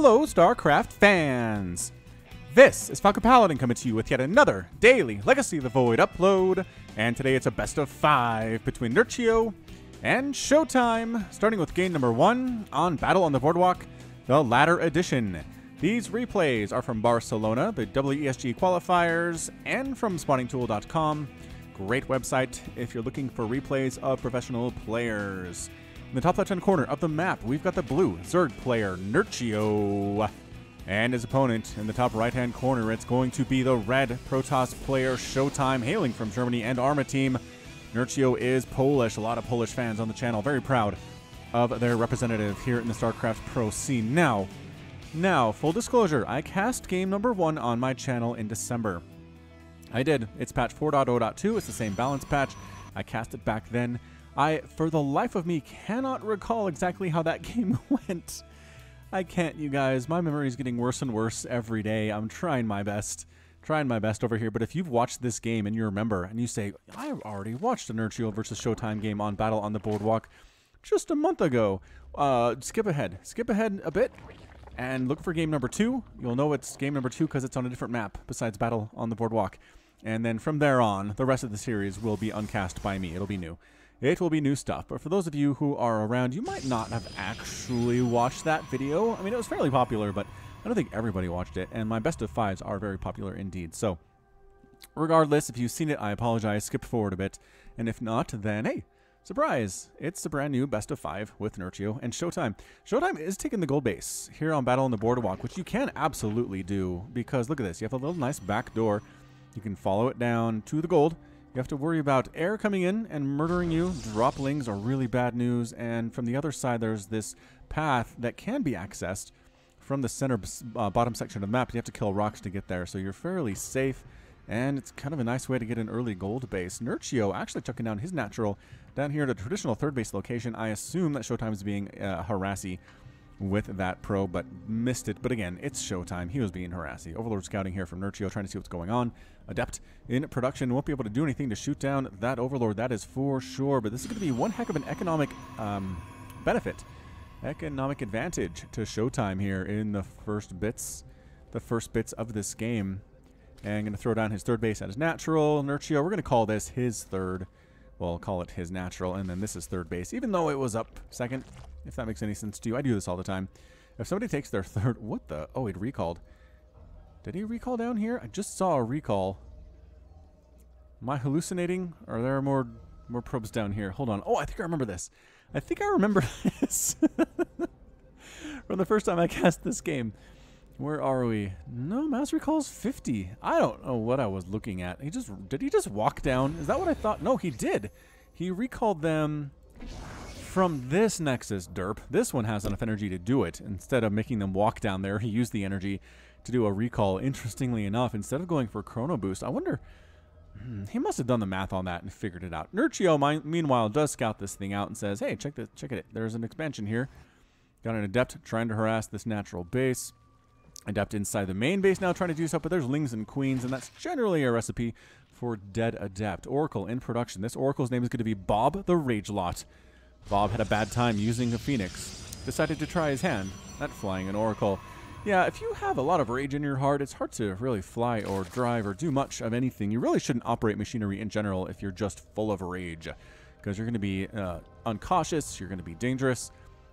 Hello, StarCraft fans! This is Falcon Paladin coming to you with yet another daily Legacy of the Void upload, and today it's a best of 5 between Nerchio and ShoWTimE, starting with game number 1 on Battle on the Boardwalk, the Ladder Edition. These replays are from Barcelona, the WESG qualifiers, and from spawningtool.com. Great website if you're looking for replays of professional players. In the top left-hand corner of the map, we've got the blue Zerg player, Nerchio. And his opponent in the top right-hand corner, it's going to be the red Protoss player, ShoWTimE, hailing from Germany and Arma team. Nerchio is Polish. A lot of Polish fans on the channel. Very proud of their representative here in the StarCraft Pro scene. Now, full disclosure, I cast game number 1 on my channel in December. I did. It's patch 4.0.2. It's the same balance patch. I cast it back then. I, for the life of me, cannot recall exactly how that game went. I can't, you guys. My memory is getting worse and worse every day. I'm trying my best over here. But if you've watched this game and you remember, and you say, I already watched a Nerchio versus ShoWTimE game on Battle on the Boardwalk just a month ago. Skip ahead a bit and look for game number 2. You'll know it's game number 2 because it's on a different map besides Battle on the Boardwalk. And then from there on, the rest of the series will be uncast by me. It'll be new. It will be new stuff, but for those of you who are around, you might not have actually watched that video. I mean, it was fairly popular, but I don't think everybody watched it, and my best of 5s are very popular indeed. So, regardless, if you've seen it, I apologize. Skip forward a bit, and if not, then hey, surprise! It's a brand new best of 5 with Nerchio and ShoWTimE. ShoWTimE is taking the gold base here on Battle on the Boardwalk, which you can absolutely do, because look at this. You have a little nice back door. You can follow it down to the gold. You have to worry about air coming in and murdering you. Droplings are really bad news. And from the other side, there's this path that can be accessed from the center bottom section of the map. You have to kill rocks to get there, so you're fairly safe. And it's kind of a nice way to get an early gold base. Nerchio actually chucking down his natural down here at a traditional third base location. I assume that ShoWTimE is being harassy with that pro, but missed it. But again, it's ShoWTimE. He was being harassy. Overlord scouting here from Nerchio, trying to see what's going on. Adept in production won't be able to do anything to shoot down that Overlord, that is for sure. But this is going to be one heck of an economic benefit, economic advantage to ShoWTimE here in the first bits of this game. And going to throw down his third base at his natural. Nerchio, we're going to call this his third. Well, call it his natural, and then this is third base, even though it was up second. If that makes any sense to you. I do this all the time. If somebody takes their third... What the... Oh, he'd recalled. Did he recall down here? I just saw a recall. Am I hallucinating? Are there more probes down here? Hold on. Oh, I think I remember this. I think I remember this. From the first time I cast this game. Where are we? No, mass recall's 50. I don't know what I was looking at. Did he just walk down? Is that what I thought? No, he did. He recalled them... from this Nexus derp. This one has enough energy to do it. Instead of making them walk down there, he used the energy to do a recall. Interestingly enough, instead of going for Chrono Boost, I wonder... he must have done the math on that and figured it out. Nerchio, meanwhile, does scout this thing out and says, hey, check it. There's an expansion here. Got an Adept trying to harass this natural base. Adept inside the main base now trying to do stuff, but there's Lings and Queens, and that's generally a recipe for dead Adept. Oracle in production. This Oracle's name is going to be Bob the Ragelot. Bob had a bad time using a Phoenix. Decided to try his hand at flying an Oracle. Yeah, if you have a lot of rage in your heart, it's hard to really fly or drive or do much of anything. You really shouldn't operate machinery in general if you're just full of rage. Because you're going to be uncautious, you're going to be dangerous,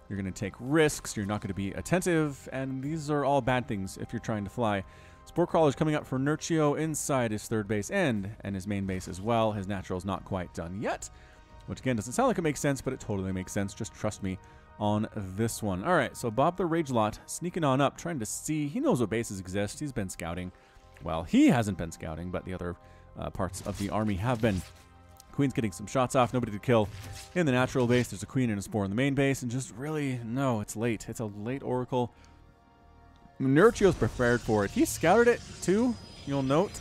you're going to take risks, you're not going to be attentive, and these are all bad things if you're trying to fly. Spore Crawler's coming up for Nerchio inside his third base and his main base as well. His natural's not quite done yet. Which, again, doesn't sound like it makes sense, but it totally makes sense. Just trust me on this one. All right, so Bob the Ragelot sneaking on up, trying to see. He knows what bases exist. He's been scouting. Well, he hasn't been scouting, but the other parts of the army have been. Queen's getting some shots off. Nobody to kill in the natural base. There's a Queen and a Spore in the main base, and just really, no, it's late. It's a late Oracle. Nerchio's prepared for it. He scouted it, too, you'll note.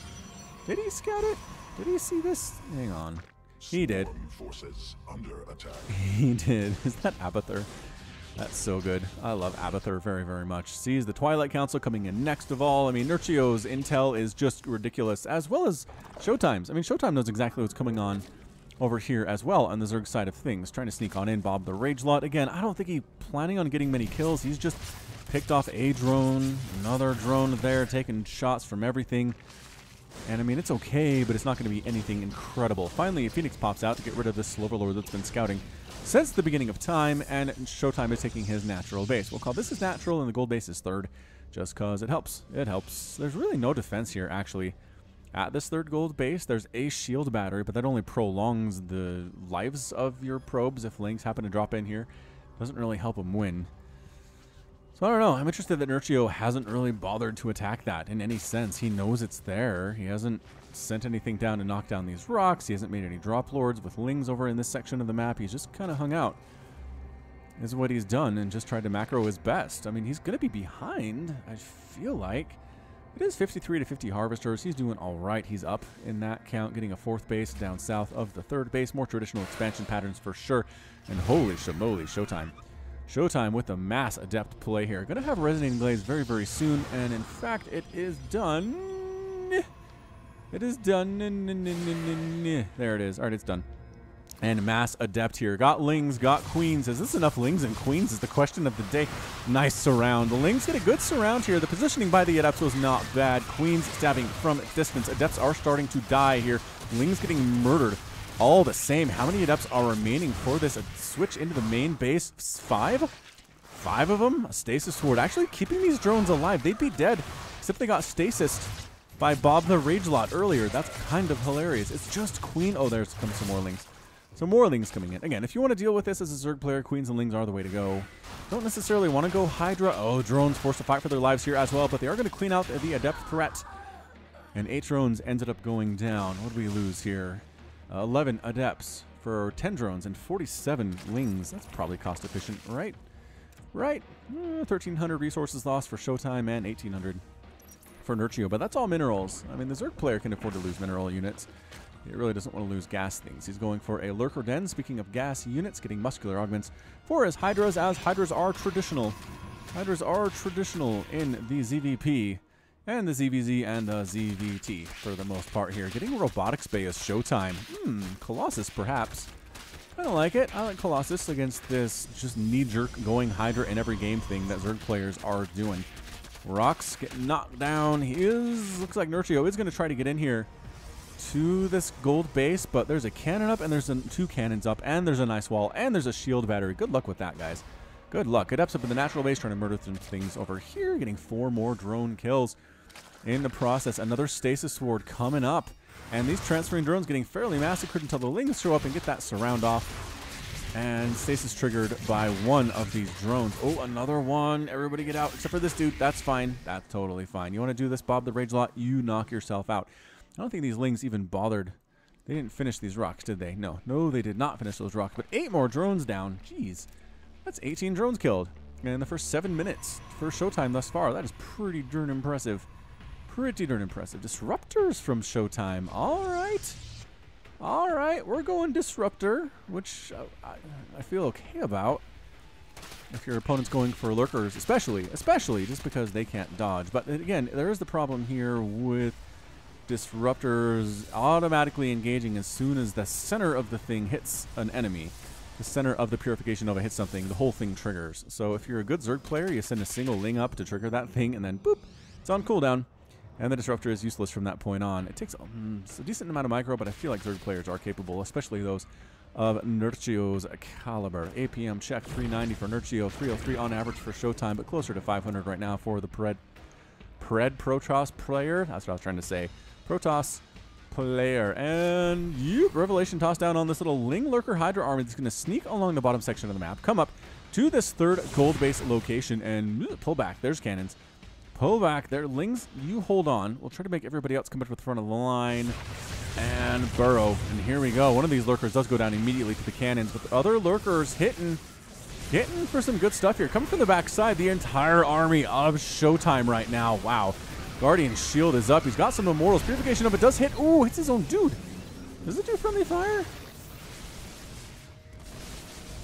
Did he scout it? Did he see this? Hang on. He did. Forces under attack. He did. Is that Abathur? That's so good. I love Abathur very, very much. Sees the Twilight Council coming in next of all. I mean, Nerchio's intel is just ridiculous, as well as ShoWTimE's. I mean, ShoWTimE knows exactly what's coming on over here as well on the Zerg side of things. Trying to sneak on in. Bob the Ragelot. Again, I don't think he's planning on getting many kills. He's just picked off a drone, another drone there, taking shots from everything. And I mean, it's okay, but it's not going to be anything incredible. Finally, a Phoenix pops out to get rid of this Overlord that's been scouting since the beginning of time, and ShoWTimE is taking his natural base. We'll call this his natural, and the gold base is third, just because it helps. It helps. There's really no defense here, actually. At this third gold base, there's a shield battery, but that only prolongs the lives of your probes if Lings happen to drop in here. Doesn't really help them win. So I don't know. I'm interested that Nerchio hasn't really bothered to attack that in any sense. He knows it's there. He hasn't sent anything down to knock down these rocks. He hasn't made any drop lords with Lings over in this section of the map. He's just kind of hung out. This is what he's done and just tried to macro his best. I mean, he's going to be behind, I feel like. It is 53 to 50 harvesters. He's doing all right. He's up in that count, getting a fourth base down south of the third base. More traditional expansion patterns for sure. And holy shamoly, ShoWTimE. ShoWTimE with a mass adept play here. Going to have Resonating Glaze very, very soon. And in fact, it is done. It is done. There it is. All right, it's done. And mass adept here. Got Lings, got Queens. Is this enough Lings and Queens is the question of the day. Nice surround. The Lings get a good surround here. The positioning by the adepts was not bad. Queens stabbing from distance. Adepts are starting to die here. Lings getting murdered. All the same, how many adepts are remaining for this switch into the main base? 5? 5 of them? A stasis sword. Actually keeping these drones alive. They'd be dead, except they got stasis by Bob the Ragelot earlier. That's kind of hilarious. It's just Queen. Oh, there's come some more Lings. Some more Lings coming in. Again, if you want to deal with this as a Zerg player, Queens and Lings are the way to go. Don't necessarily want to go Hydra. Oh, drones forced to fight for their lives here as well, but they are going to clean out the adept threat. And 8 drones ended up going down. What do we lose here? 11 adepts for 10 drones and 47 Lings. That's probably cost efficient, right? Right. 1,300 resources lost for ShoWTimE and 1,800 for Nerchio, but that's all minerals. I mean, the Zerg player can afford to lose mineral units. He really doesn't want to lose gas things. He's going for a Lurker Den. Speaking of gas units, getting muscular augments for his Hydras, as Hydras are traditional. Hydras are traditional in the ZVP. And the ZVZ and the ZVT for the most part here. Getting Robotics Bay as ShoWTimE. Colossus perhaps. I don't like it. I like Colossus against this just knee-jerk going Hydra in every game thing that Zerg players are doing. Rocks get knocked down. Looks like Nerchio is going to try to get in here to this gold base, but there's a cannon up and there's 2 cannons up and there's a nice wall and there's a shield battery. Good luck with that, guys. Good luck. Adepts up in the natural base trying to murder some things over here. Getting 4 more drone kills. In the process, another stasis sword coming up. And these transferring drones getting fairly massacred until the Lings show up and get that surround off. And stasis triggered by one of these drones. Oh, another one. Everybody get out except for this dude. That's fine. That's totally fine. You want to do this, Bob the Ragelot? You knock yourself out. I don't think these Lings even bothered. They didn't finish these rocks, did they? No. No, they did not finish those rocks. But 8 more drones down. Jeez. That's 18 drones killed in the first 7 minutes for ShoWTimE thus far. That is pretty darn impressive. Pretty darn impressive. Disruptors from ShoWTimE. All right. All right. We're going Disruptor, which I feel okay about. If your opponent's going for Lurkers, especially just because they can't dodge. But again, there is the problem here with Disruptors automatically engaging as soon as the center of the thing hits an enemy. The center of the Purification Nova hits something, the whole thing triggers. So if you're a good Zerg player, you send a single Ling up to trigger that thing, and then boop, it's on cooldown. And the Disruptor is useless from that point on. It takes a decent amount of micro, but I feel like Zerg players are capable, especially those of Nerchio's caliber. APM check, 390 for Nerchio, 303 on average for ShoWTimE, but closer to 500 right now for the Protoss player. That's what I was trying to say. Protoss player. And Revelation toss down on this little Ling Lurker Hydra army that's going to sneak along the bottom section of the map, come up to this third gold base location, and pull back. There's cannons. Pull back there. Lings, you hold on. We'll try to make everybody else come up to the front of the line and burrow. And here we go. One of these Lurkers does go down immediately to the cannons, but the other Lurkers hitting for some good stuff here. Coming from the backside, the entire army of ShoWTimE right now. Wow. Guardian shield is up. He's got some Immortals. Purification of it does hit. Ooh, hits his own dude. Does it do friendly fire?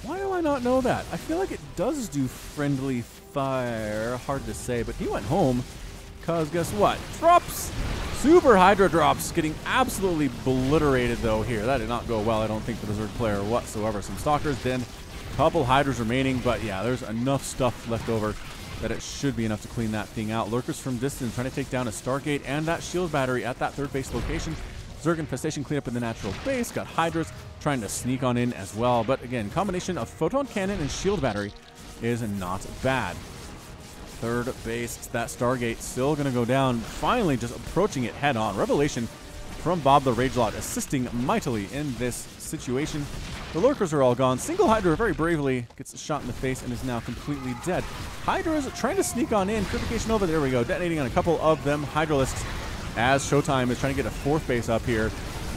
Why do I not know that? I feel like it does do friendly fire. Hard to say, but he went home because guess what? Drops! Super Hydra drops. Getting absolutely obliterated though here. That did not go well, I don't think, for the Zerg player whatsoever. Some Stalkers, then a couple Hydras remaining, but yeah, there's enough stuff left over that it should be enough to clean that thing out. Lurkers from distance trying to take down a Stargate and that shield battery at that third base location. Zerg infestation cleanup in the natural base. Got Hydras trying to sneak on in as well. But again, combination of photon cannon and shield battery is not bad. Third base, that Stargate still going to go down. Finally just approaching it head on. Revelation from Bob the Ragelord assisting mightily in this situation. The Lurkers are all gone. Single Hydra very bravely gets a shot in the face and is now completely dead. Hydra is trying to sneak on in. Purification Nova, there we go. Detonating on a couple of them. Hydralisks as ShoWTimE is trying to get a fourth base up here.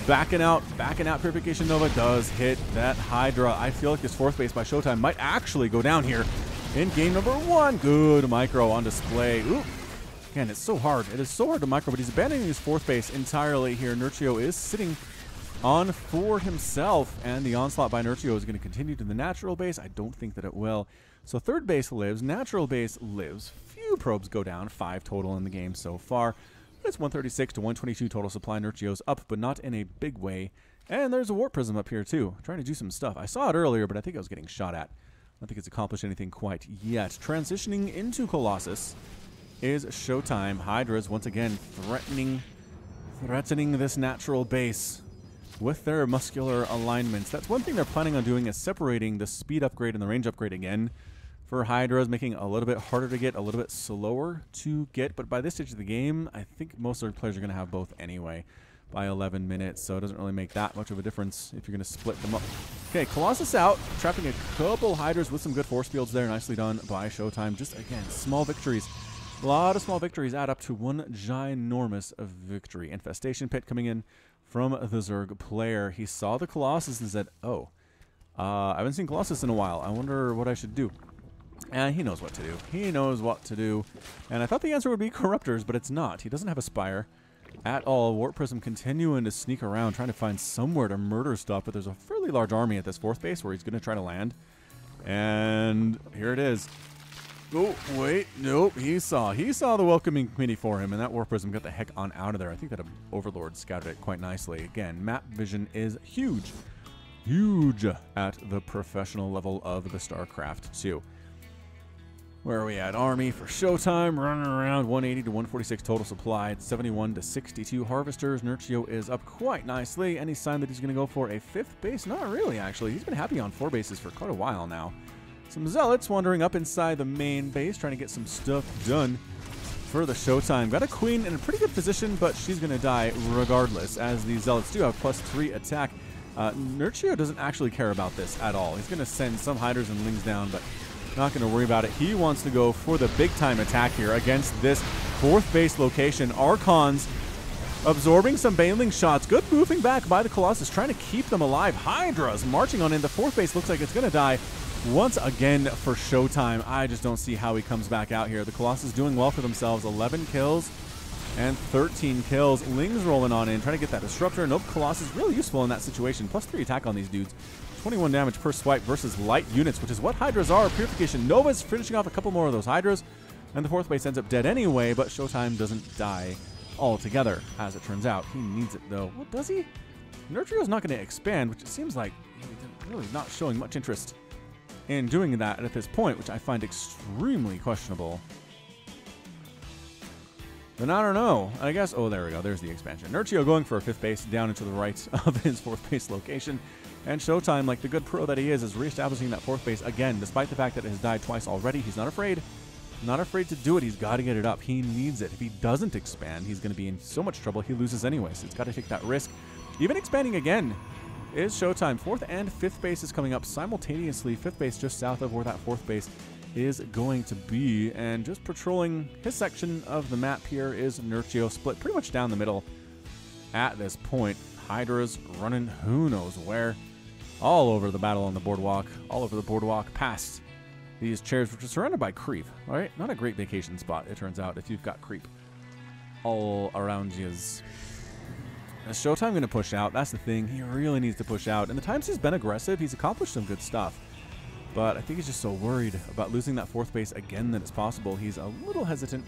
Backing out. Purification Nova does hit that Hydra. I feel like this fourth base by ShoWTimE might actually go down here in game number 1. Good micro on display. Ooh. Again, it's so hard. It is so hard to micro, but he's abandoning his fourth base entirely here. Nerchio is sitting on for himself, and the onslaught by Nerchio is going to continue to the natural base. I don't think that it will. So third base lives, natural base lives. Few probes go down, 5 total in the game so far. It's 136 to 122 total supply. Nerchio's up, but not in a big way. And there's a warp prism up here too, trying to do some stuff. I saw it earlier, but I think I was getting shot at. I don't think it's accomplished anything quite yet. Transitioning into Colossus is ShoWTimE. Hydras once again threatening this natural base with their muscular alignments. That's one thing they're planning on doing, is separating the speed upgrade and the range upgrade again for Hydras, making it a little bit harder to get, a little bit slower to get. But by this stage of the game, I think most of the players are going to have both anyway by 11 minutes, so it doesn't really make that much of a difference if you're going to split them up. Okay, Colossus out, trapping a couple Hydras with some good force fields there. Nicely done by ShoWTimE. Just, again, small victories. A lot of small victories add up to one ginormous victory. Infestation Pit coming in from the Zerg player. He saw the Colossus and said, oh, I haven't seen Colossus in a while. I wonder what I should do. And he knows what to do. He knows what to do. And I thought the answer would be Corruptors, but it's not. He doesn't have a Spire at all. Warp Prism continuing to sneak around, trying to find somewhere to murder stuff, but there's a fairly large army at this fourth base where he's going to try to land. And here it is. Oh, wait, nope, he saw the welcoming committee for him, and that Warp Prism got the heck on out of there. I think that Overlord scouted it quite nicely. Again, map vision is huge at the professional level of the StarCraft 2. Where are we at? Army for ShoWTimE, running around 180 to 146 total supply, 71 to 62 harvesters. Nerchio is up quite nicely. Any sign that he's going to go for a fifth base? Not really, actually. He's been happy on 4 bases for quite a while now. Some Zealots wandering up inside the main base, trying to get some stuff done for the ShoWTimE. Got a Queen in a pretty good position, but she's going to die regardless, as the Zealots do have +3 attack. Nerchio doesn't actually care about this at all. He's going to send some Hydras and Lings down, but not going to worry about it. He wants to go for the big-time attack here against this fourth base location. Archons absorbing some bailing shots. Good moving back by the Colossus, trying to keep them alive. Hydras marching on in. The fourth base looks like it's going to die once again for ShoWTimE. I just don't see how he comes back out here. The Colossus doing well for themselves. 11 kills and 13 kills. Lings rolling on in, trying to get that Disruptor. Nope, Colossus really useful in that situation. +3 attack on these dudes. 21 damage per swipe versus light units, which is what Hydras are. Purification Nova's finishing off a couple more of those Hydras, and the fourth base ends up dead anyway, but ShoWTimE doesn't die altogether, as it turns out. He needs it, though. What does he? Nerchio's not going to expand, which it seems like he's really not showing much interest in doing that at this point, which I find extremely questionable. Then I don't know. I guess, oh, there we go. There's the expansion. Nerchio going for a fifth base down into the right of his fourth base location. And ShoWTimE, like the good pro that he is reestablishing that fourth base again, despite the fact that it has died twice already. He's not afraid. Not afraid to do it. He's got to get it up. He needs it. If he doesn't expand, he's going to be in so much trouble. He loses anyway, so he's got to take that risk. Even expanding again is ShoWTimE. Fourth and fifth base is coming up simultaneously. Fifth base just south of where that fourth base is going to be. And just patrolling his section of the map here is Nerchio, split pretty much down the middle at this point. Hydras running who knows where. All over the battle on the boardwalk. All over the boardwalk past these chairs, which are surrounded by creep. All right, not a great vacation spot, it turns out, if you've got creep all around you. Is ShoWTimE going to push out? That's the thing. He really needs to push out. And the times he's been aggressive, he's accomplished some good stuff. But I think he's just so worried about losing that fourth base again that it's possible. He's a little hesitant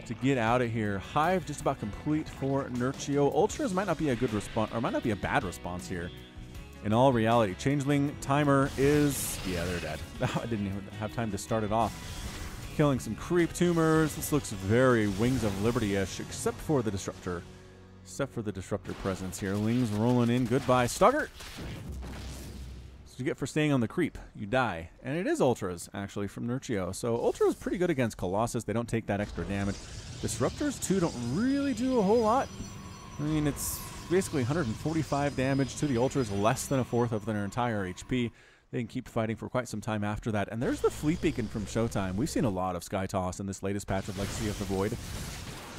to get out of here. Hive just about complete for Nerchio. Ultras might not be a good response, or might not be a bad response here. In all reality, Changeling timer is, yeah, they're dead. I didn't even have time to start it off. Killing some creep tumors. This looks very Wings of Liberty-ish, except for the Disruptor. Except for the Disruptor presence here. Lings rolling in. Goodbye, Stuggart. So you get for staying on the creep. You die. And it is Ultras, actually, from Nerchio. So Ultra is pretty good against Colossus. They don't take that extra damage. Disruptors, too, don't really do a whole lot. I mean, it's basically 145 damage to the Ultras, less than a fourth of their entire HP. They can keep fighting for quite some time after that. And there's the Fleet Beacon from ShoWTimE. We've seen a lot of Sky Toss in this latest patch of Legacy of the Void.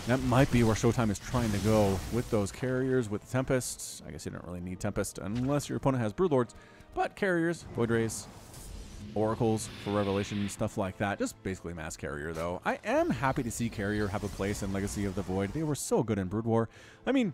That might be where ShoWTimE is trying to go with those carriers, with Tempest. I guess you don't really need Tempest unless your opponent has Broodlords. But carriers, Void Rays, Oracles for Revelation, stuff like that. Just basically mass carrier, though. I am happy to see carrier have a place in Legacy of the Void. They were so good in Brood War. I mean,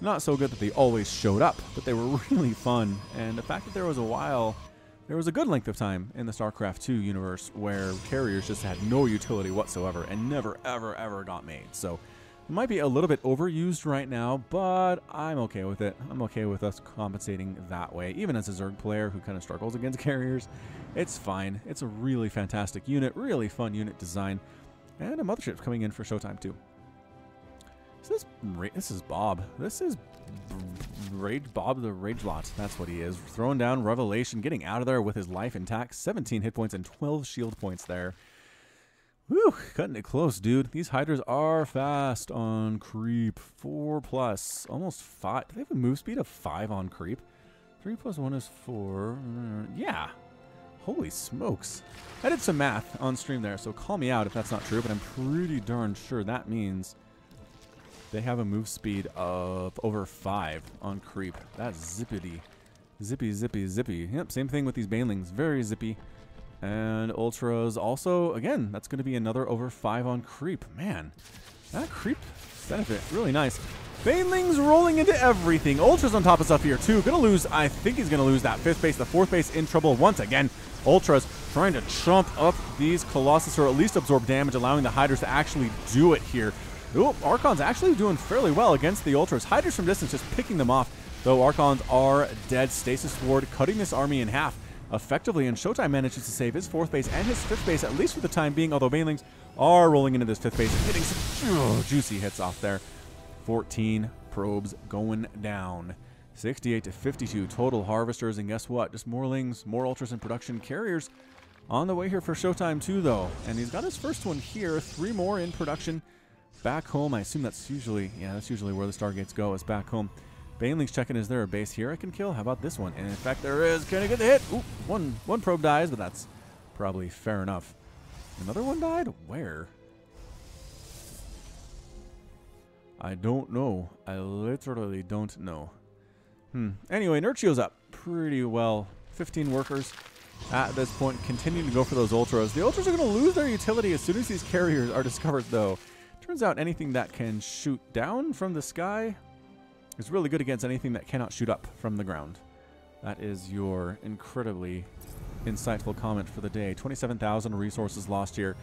not so good that they always showed up, but they were really fun. And the fact that there was a good length of time in the StarCraft 2 universe where carriers just had no utility whatsoever and never, ever, ever got made. So it might be a little bit overused right now, but I'm okay with it. I'm okay with us compensating that way. Even as a Zerg player who kind of struggles against carriers, it's fine. It's a really fantastic unit, really fun unit design. And a mothership coming in for ShoWTimE too. This is Bob. This is Bob the Rage Lot. That's what he is. Throwing down Revelation, getting out of there with his life intact. 17 hit points and 12 shield points there. Whew, cutting it close, dude. These Hydras are fast on creep. 4+, almost 5. Do they have a move speed of 5 on creep? 3 + 1 is 4. Yeah. Holy smokes. I did some math on stream there, so call me out if that's not true, but I'm pretty darn sure that means they have a move speed of over 5 on creep. That's zippity. Zippy, zippy, zippy. Yep, same thing with these Banelings. Very zippy. And Ultras also, again, that's going to be another over 5 on creep. Man, that creep benefit, really nice. Banelings rolling into everything. Ultras on top of stuff here, too. Going to lose, I think he's going to lose that 5th base. The 4th base in trouble once again. Ultras trying to chomp up these Colossus, or at least absorb damage, allowing the Hydras to actually do it here. Ooh, Archon's actually doing fairly well against the Ultras. Hydras from distance just picking them off, though Archons are dead. Stasis Ward cutting this army in half effectively, and ShoWTimE manages to save his 4th base and his 5th base, at least for the time being, although Banelings are rolling into this 5th base and getting some juicy hits off there. 14 probes going down. 68 to 52 total harvesters, and guess what? Just more Lings, more Ultras in production. Carriers on the way here for ShoWTimE too, though, and he's got his first one here. 3 more in production. Back home, I assume that's usually, yeah, that's usually where the Stargates go, is back home. Banelings checking, is there a base here I can kill? How about this one? And in fact, there is. Can I get the hit? Ooh, one probe dies, but that's probably fair enough. Another one died? Where? I don't know. I literally don't know. Anyway, Nerchio's up pretty well. 15 workers at this point, continuing to go for those Ultras. The Ultras are going to lose their utility as soon as these carriers are discovered, though. Turns out anything that can shoot down from the sky is really good against anything that cannot shoot up from the ground. That is your incredibly insightful comment for the day. 27,000 resources lost here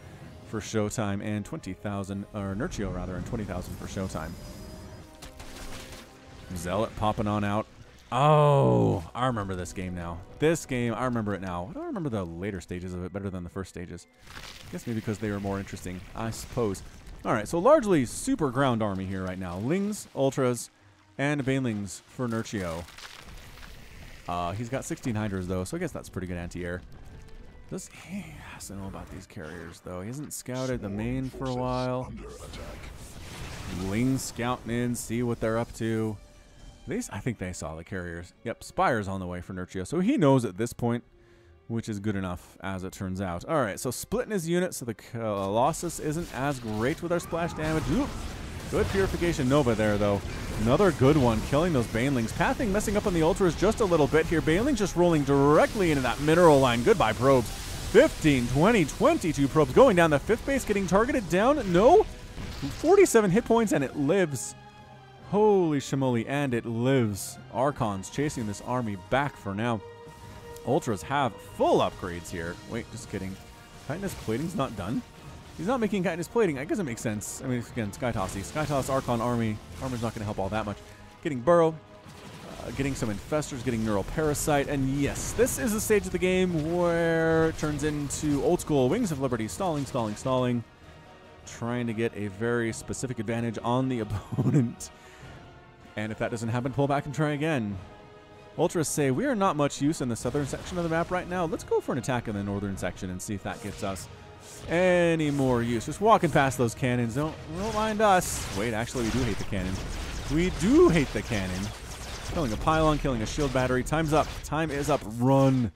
for ShoWTimE, and 20,000, or Nerchio rather, and 20,000 for ShoWTimE. Zealot popping on out. Oh, I remember this game now. This game, I remember it now. I don't remember the later stages of it better than the first stages. I guess maybe because they were more interesting, I suppose. All right, so largely super ground army here right now. Lings, Ultras, and Banelings for Nerchio. He's got 16 Hydras, though, so I guess that's pretty good anti-air. He has to know about these carriers, though. He hasn't scouted the main for a while. Lings scouting in, see what they're up to. I think they saw the carriers. Yep, Spire's on the way for Nerchio, so he knows at this point, which is good enough, as it turns out. All right, so splitting his unit, so the Colossus isn't as great with our splash damage. Ooh, good Purification Nova there, though. Another good one, killing those Banelings. Pathing messing up on the Ultras just a little bit here. Banelings just rolling directly into that mineral line. Goodbye, probes. 15, 20, 22 probes going down. The 5th base getting targeted down. No. 47 hit points, and it lives. Holy shimoli, and it lives. Archons chasing this army back for now. Ultras have full upgrades here. Wait, just kidding. Chitinous plating's not done? He's not making chitinous plating. I guess it makes sense. I mean, again, Sky Tossy. Sky Toss Archon armor's not going to help all that much. Getting Burrow. getting some infestors, getting neural parasite, and yes, this is the stage of the game where it turns into old school Wings of Liberty, stalling, trying to get a very specific advantage on the opponent. And if that doesn't happen, pull back and try again. Ultras say, we are not much use in the southern section of the map right now. Let's go for an attack in the northern section and see if that gets us any more use. Just walking past those cannons. Don't mind us. Wait, actually, we do hate the cannon. We do hate the cannon. Killing a pylon, killing a shield battery. Time's up. Time is up. Run.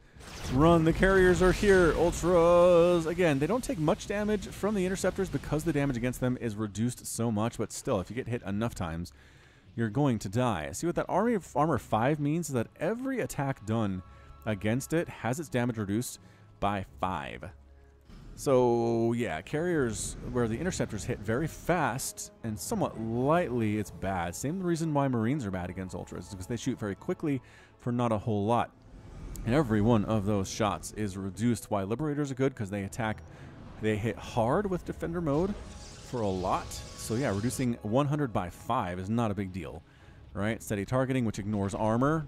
Run. The carriers are here. Ultras. Again, they don't take much damage from the interceptors because the damage against them is reduced so much. But still, if you get hit enough times, you're going to die. See what that armor 5 means? Is that every attack done against it has its damage reduced by 5. So, yeah, carriers where the interceptors hit very fast and somewhat lightly, it's bad. Same reason why Marines are bad against Ultras, because they shoot very quickly for not a whole lot. And every one of those shots is reduced. Why Liberators are good, because they hit hard with Defender mode for a lot. So, yeah, reducing 100 by 5 is not a big deal, right? Steady targeting, which ignores armor.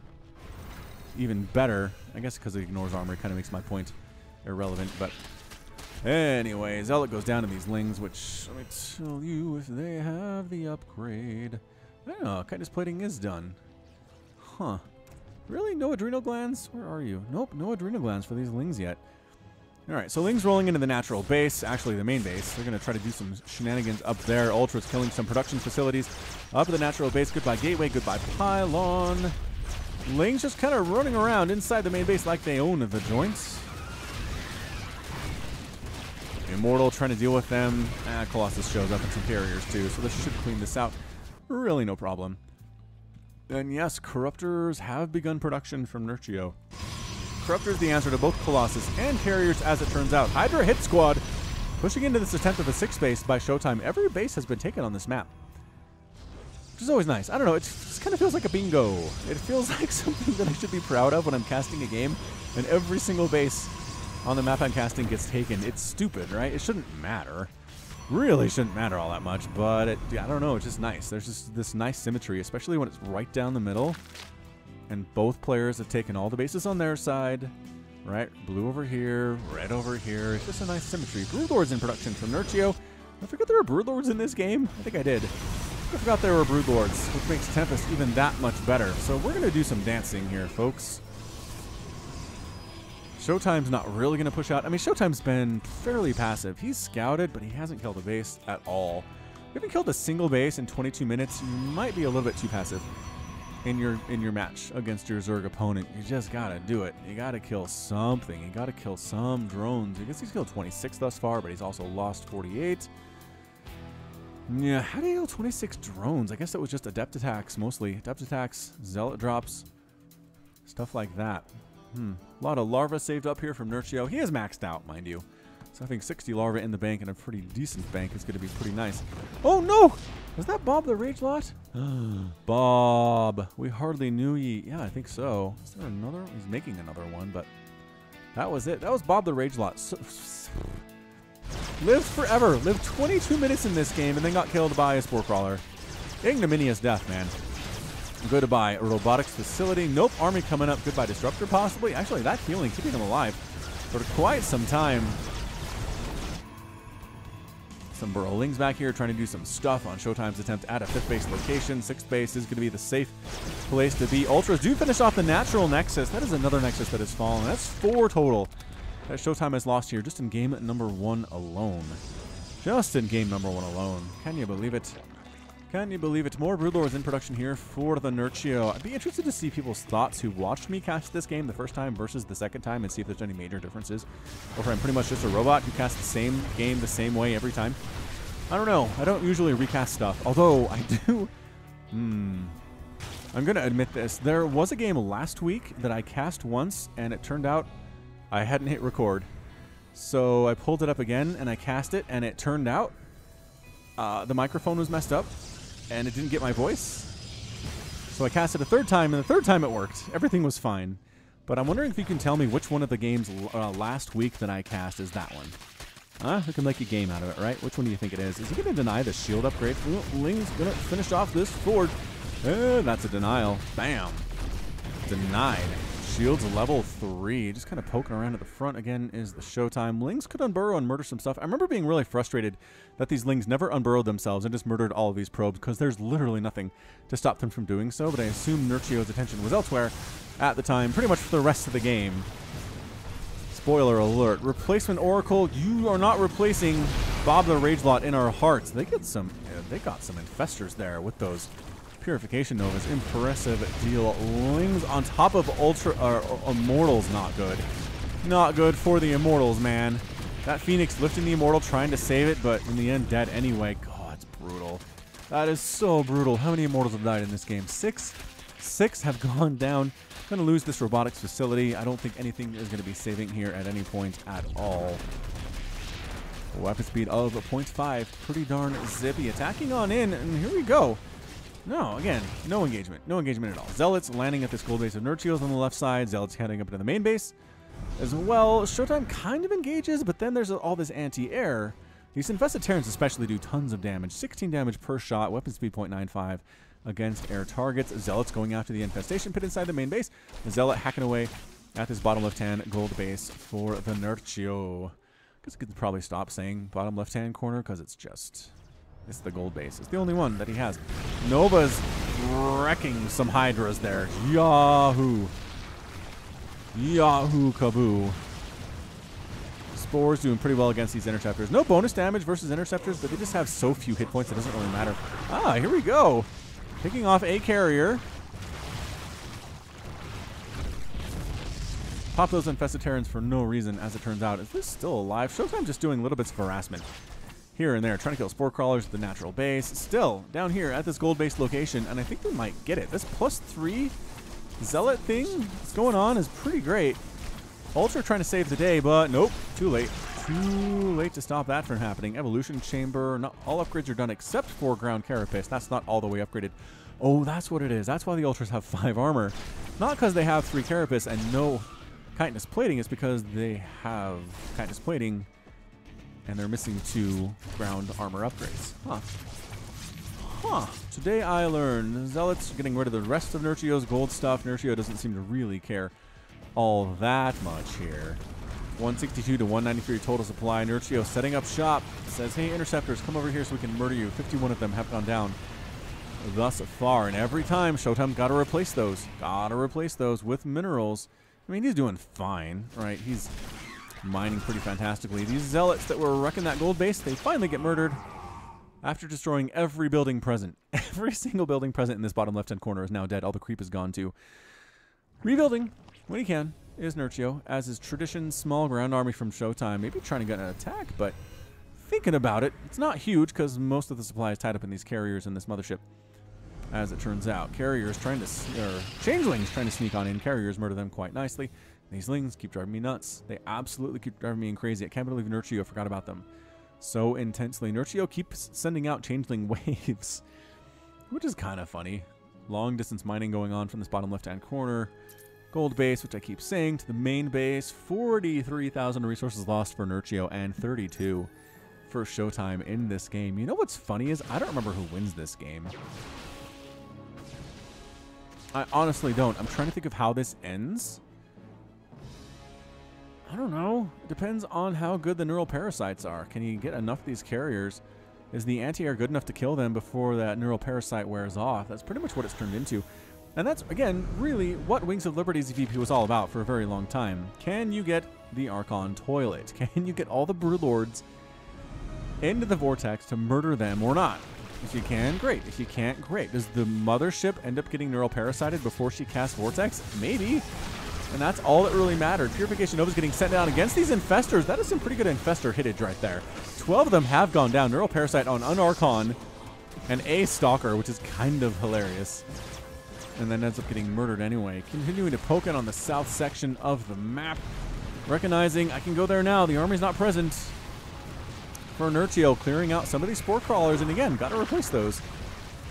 Even better, I guess because it ignores armor, it kind of makes my point irrelevant, but... Anyway, Zealot goes down to these Lings, which, let me tell you, if they have the upgrade... I don't know, Chitinous plating is done. Huh. Really? No adrenal glands? Where are you? Nope, no adrenal glands for these Lings yet. Alright, so Lings rolling into the natural base, actually the main base. They're going to try to do some shenanigans up there. Ultras killing some production facilities up at the natural base. Goodbye gateway, goodbye pylon. Lings just kind of running around inside the main base like they own the joints. Immortal trying to deal with them. Colossus shows up and some carriers too, so this should clean this out. Really no problem. And yes, Corruptors have begun production from Nerchio. Corruptors the answer to both Colossus and carriers, as it turns out. Hydra hit squad pushing into this attempt of a 6th base by ShoWTimE. Every base has been taken on this map, which is always nice. I don't know, it just kind of feels like a bingo. It feels like something that I should be proud of when I'm casting a game and every single base on the map I'm casting gets taken. It's stupid, right? It shouldn't matter. Really shouldn't matter all that much, but I don't know, it's just nice. There's just this nice symmetry, especially when it's right down the middle and both players have taken all the bases on their side, right? Blue over here, red over here. It's just a nice symmetry. Broodlords in production from Nerchio. I forget there were Broodlords in this game. I think I did. I forgot there were Broodlords, which makes Tempest even that much better. So we're going to do some dancing here, folks. ShoWTimE's not really going to push out. I mean, ShoWTimE's been fairly passive. He's scouted, but he hasn't killed a base at all. If you haven't killed a single base in 22 minutes, you might be a little bit too passive in your match against your Zerg opponent. You just got to do it. You got to kill something. You got to kill some drones. I guess he's killed 26 thus far, but he's also lost 48. Yeah, how do you kill 26 drones? I guess it was just adept attacks mostly. Adept attacks, zealot drops, stuff like that. A lot of larvae saved up here from Nerchio. He is maxed out, mind you. So having 60 larvae in the bank and a pretty decent bank is going to be pretty nice. Oh, no! Was that Bob the Rage Lot? Bob. We hardly knew ye. Yeah, I think so. Is there another? He's making another one, but that was it. That was Bob the Rage Lot. So, lived forever. Lived 22 minutes in this game and then got killed by a Spore Crawler. Ignominious death, man. Goodbye robotics facility. Nope. Army coming up. Goodbye disruptor possibly. Actually, that healing keeping him alive for quite some time. Some Burrowlings back here trying to do some stuff on ShoWTimE's attempt at a 5th base location. 6th base is going to be the safe place to be. Ultras do finish off the natural Nexus. That is another Nexus that has fallen. That's 4 total that ShoWTimE has lost here just in game number 1 alone. Just in game number 1 alone. Can you believe it? Can you believe it? More Broodlords in production here for the Nerchio. I'd be interested to see people's thoughts who watched me cast this game the first time versus the second time and see if there's any major differences. Or if I'm pretty much just a robot who casts the same game the same way every time. I don't know. I don't usually recast stuff, although I do. I'm going to admit this. There was a game last week that I cast once and it turned out I hadn't hit record. So I pulled it up again and I cast it and it turned out the microphone was messed up. And it didn't get my voice. So I cast it a 3rd time, and the 3rd time it worked. Everything was fine. But I'm wondering if you can tell me which one of the games last week that I cast is that one. We can make a game out of it, right? Which one do you think it is? Is he going to deny the shield upgrade? Ling's going to finish off this fort. That's a denial. Bam. denied. Shields level 3. Just kind of poking around at the front again is the ShoWTimE. Lings could unburrow and murder some stuff. I remember being really frustrated that these Lings never unburrowed themselves and just murdered all of these probes because there's literally nothing to stop them from doing so. But I assume Nerchio's attention was elsewhere at the time, pretty much for the rest of the game. Spoiler alert. Replacement Oracle, you are not replacing Bob the Ragelot in our hearts. They got some infestors there with those Purification Novas. Impressive deal. Lings on top of Immortals. Not good. Not good for the Immortals, man. That Phoenix lifting the Immortal, trying to save it, but in the end dead anyway. God, it's brutal. That is so brutal. How many Immortals have died in this game? 6? 6 have gone down. Going to lose this robotics facility. I don't think anything is going to be saving here at any point at all. Weapon speed of 0.5. Pretty darn zippy. Attacking on in, and here we go. No, again, no engagement. No engagement at all. Zealots landing at this gold base of Nerchio's on the left side. Zealots heading up into the main base as well. ShoWTimE kind of engages, but then there's all this anti-air. These infested Terrans especially do tons of damage. 16 damage per shot. Weapon speed 0.95 against air targets. Zealots going after the infestation pit inside the main base. The Zealot hacking away at this bottom left-hand gold base for the Nerchio. I guess I could probably stop saying bottom left-hand corner because it's the gold base. It's the only one that he has. Nova's wrecking some Hydras there. Yahoo! Yahoo kaboo. Spores doing pretty well against these interceptors. No bonus damage versus interceptors, but they just have so few hit points it doesn't really matter. Ah, here we go. Picking off a carrier. Pop those infested Terrans for no reason, as it turns out. Is this still alive? ShoWTimE just doing little bits of harassment here and there, trying to kill spore crawlers at the natural base. Still down here at this gold base location, and I think we might get it. This +3 Zealot thing that's going on is pretty great. Ultra trying to save the day, but nope, too late. Too late to stop that from happening. Evolution chamber, not all upgrades are done except for ground carapace. That's not all the way upgraded. Oh, that's what it is. That's why the Ultras have 5 armor. Not because they have 3 carapace and no chitinous plating. It's because they have chitinous plating and they're missing 2 ground armor upgrades. Huh. Today I learned Zealots getting rid of the rest of Nerchio's gold stuff. Nerchio doesn't seem to really care all that much here. 162 to 193 total supply. Nerchio setting up shop. Says, hey, interceptors, come over here so we can murder you. 51 of them have gone down thus far. And every time, ShoWTimE got to replace those. Got to replace those with minerals. I mean, he's doing fine, right? He's mining pretty fantastically. These Zealots that were wrecking that gold base, they finally get murdered after destroying every building present. Every single building present in this bottom left-hand corner is now dead. All the creep is gone too. Rebuilding, when he can, is Nerchio, as is tradition. Small ground army from ShoWTimE. Maybe trying to get an attack, but thinking about it, it's not huge because most of the supply is tied up in these carriers in this mothership, as it turns out. Carriers trying to, changelings trying to sneak on in. Carriers murder them quite nicely. These Lings keep driving me nuts. They absolutely keep driving me crazy. I can't believe Nerchio forgot about them so intensely. Nerchio keeps sending out changeling waves, which is kind of funny. Long distance mining going on from this bottom left-hand corner. Gold base, which I keep saying, to the main base. 43,000 resources lost for Nerchio and 32 for ShoWTimE in this game. You know what's funny is I don't remember who wins this game. I honestly don't. I'm trying to think of how this ends. I don't know. It depends on how good the neural parasites are. Can you get enough of these carriers? Is the anti-air good enough to kill them before that neural parasite wears off? That's pretty much what it's turned into. And that's, again, really what Wings of Liberty's EVP was all about for a very long time. Can you get the Archon toilet? Can you get all the Broodlords into the vortex to murder them or not? If you can, great. If you can't, great. Does the mothership end up getting neural parasited before she casts Vortex? Maybe. And that's all that really mattered. Purification Nova's getting sent down against these infestors. That is some pretty good infestor hittage right there. 12 of them have gone down. Neural Parasite on an Archon and a Stalker, which is kind of hilarious. And then ends up getting murdered anyway. Continuing to poke in on the south section of the map. Recognizing I can go there now. The army's not present. For Nerchio, clearing out some of these spore crawlers. And again, got to replace those.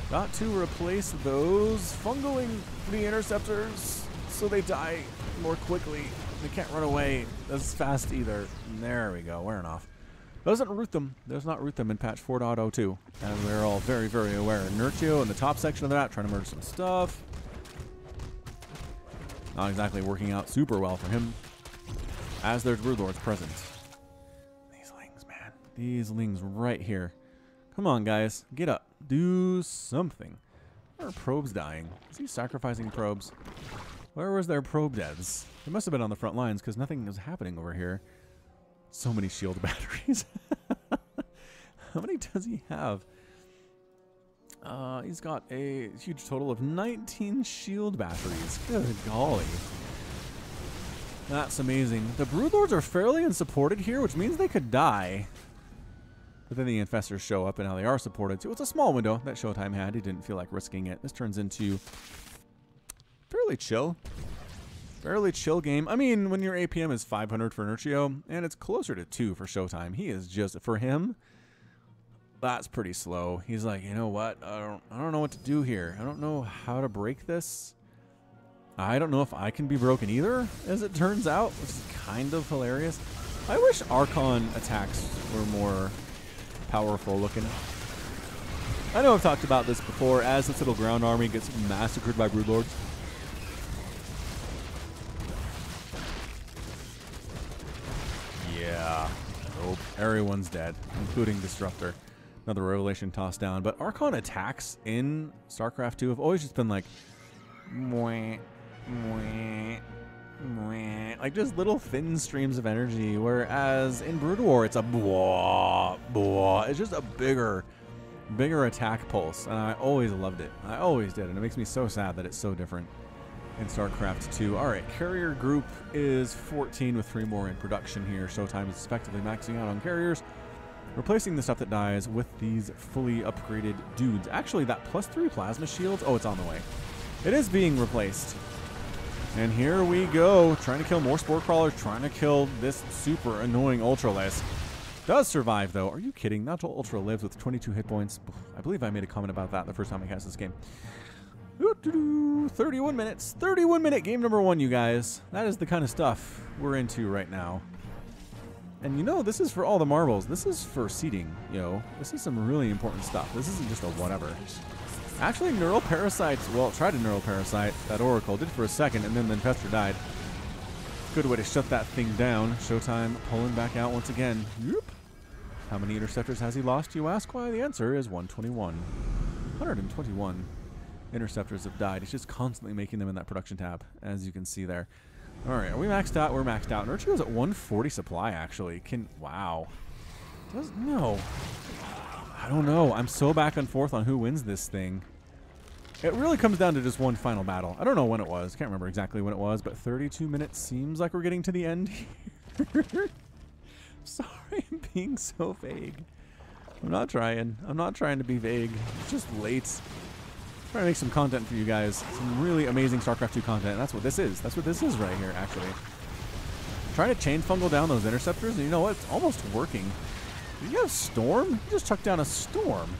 Got to replace those. Fungling the interceptors so they die more quickly. They can't run away as fast either. There we go. Wearing off. Doesn't root them. Does not root them in patch 4.02. And we're all very, very aware. Nerchio in the top section of that, trying to murder some stuff. Not exactly working out super well for him, as there's Broodlords present. These lings, man. These lings right here. Come on, guys. Get up. Do something. Where are probes dying? Is he sacrificing probes? Where was their probe deaths? They must have been on the front lines because nothing is happening over here. So many shield batteries. How many does he have? He's got a huge total of 19 shield batteries. Good golly. That's amazing. The Broodlords are fairly unsupported here, which means they could die. But then the Infestors show up, and now they are supported too. It's a small window that ShoWTimE had. He didn't feel like risking it. This turns into fairly chill game. I mean, when your APM is 500 for Nerchio, and it's closer to 2 for ShoWTimE, he is just, for him, that's pretty slow. He's like, you know what? I don't know what to do here. I don't know how to break this. I don't know if I can be broken either, as it turns out, which is kind of hilarious. I wish Archon attacks were more powerful looking. I know I've talked about this before, as this little ground army gets massacred by Broodlords. Yeah. Nope. Everyone's dead, including Disruptor. Another Revelation tossed down. But Archon attacks in StarCraft 2 have always just been like, mwah, mwah, mwah, like just little thin streams of energy. Whereas in Brood War, it's a blah, blah. It's just a bigger attack pulse. And I always loved it. I always did. And it makes me so sad that it's so different in StarCraft 2. All right, carrier group is 14 with 3 more in production here. ShoWTimE is effectively maxing out on carriers, replacing the stuff that dies with these fully upgraded dudes. Actually, that +3 plasma shields, oh, it's on the way. It is being replaced. And here we go, trying to kill more Spore Crawlers, trying to kill this super annoying Ultralisk. Does survive, though. Are you kidding? That Ultra lives with 22 hit points. I believe I made a comment about that the first time I cast this game. 31 minutes. 31-minute game number 1, you guys. That is the kind of stuff we're into right now. And you know, this is for all the marbles. This is for seeding, yo. This is some really important stuff. This isn't just a whatever. Actually, Neural Parasites, well, tried to Neural Parasite that Oracle, did for a second, and then the Infestor died. Good way to shut that thing down. ShoWTimE pulling back out once again. Yep. How many Interceptors has he lost, you ask? Why, the answer is 121. 121 Interceptors have died. He's just constantly making them in that production tab, as you can see there. All right, are we maxed out? We're maxed out. Nerchio's at 140 supply, actually. Wow. No. I don't know. I'm so back and forth on who wins this thing. It really comes down to just one final battle. I don't know when it was. Can't remember exactly when it was, but 32 minutes seems like we're getting to the end here. Sorry, I'm being so vague. I'm not trying. I'm not trying to be vague. It's just late. Trying to make some content for you guys. Some really amazing StarCraft 2 content. That's what this is. That's what this is right here, actually. Trying to chain fungal down those Interceptors, and you know what? It's almost working. Did you have Storm? You just chucked down a Storm.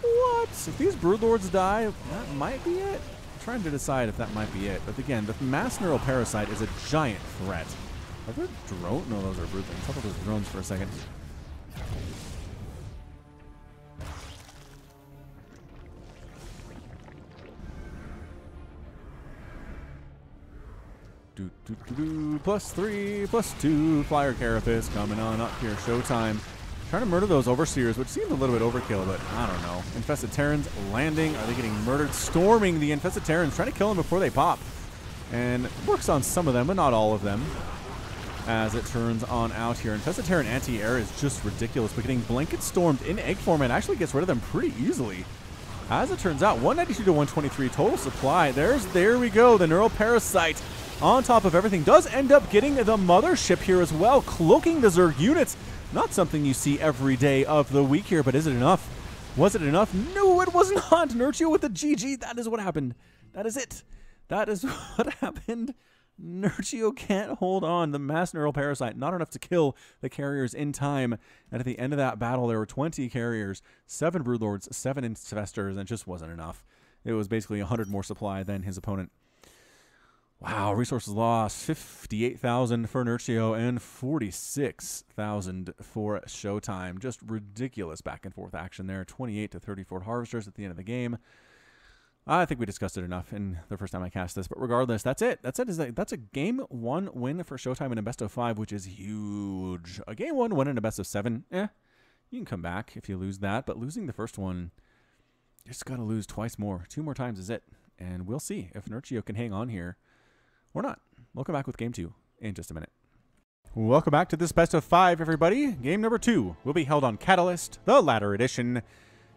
What? If these Broodlords die, that might be it. I'm trying to decide if that might be it. But again, the Mass Neural Parasite is a giant threat. Are there drones? No, those are Broodlings. I thought those were drones for a second. +3, +2, Flyer Carapace coming on up here. ShoWTimE trying to murder those Overseers, which seemed a little bit overkill, but I don't know. Infested Terrans landing. Are they getting murdered? Storming the Infested Terrans, trying to kill them before they pop. And works on some of them, but not all of them, as it turns on out here. Infested Terran anti-air is just ridiculous, but getting blanket stormed in egg format actually gets rid of them pretty easily. As it turns out, 192 to 123 total supply. There we go. The Neural Parasite, on top of everything, does end up getting the mothership here as well, cloaking the Zerg units. Not something you see every day of the week here, but is it enough? Was it enough? No, it was not. Nerchio with the GG. That is what happened. That is it. That is what happened. Nerchio can't hold on. The Mass Neural Parasite, not enough to kill the carriers in time. And at the end of that battle, there were 20 carriers, 7 Broodlords, 7 Infestors, and it just wasn't enough. It was basically 100 more supply than his opponent. Wow, resources lost, 58,000 for Nerchio and 46,000 for ShoWTimE. Just ridiculous back and forth action there. 28 to 34 Harvesters at the end of the game. I think we discussed it enough in the first time I cast this, but regardless, that's it. That's a game 1 win for ShoWTimE in a best of 5, which is huge. A game 1 win in a best of 7, you can come back if you lose that, but losing the first one, you just got to lose twice more. 2 more times is it, and we'll see if Nerchio can hang on here or not. We'll come back with game 2 in just a minute. Welcome back to this best of 5, everybody. Game number 2 will be held on Catalyst, the ladder edition,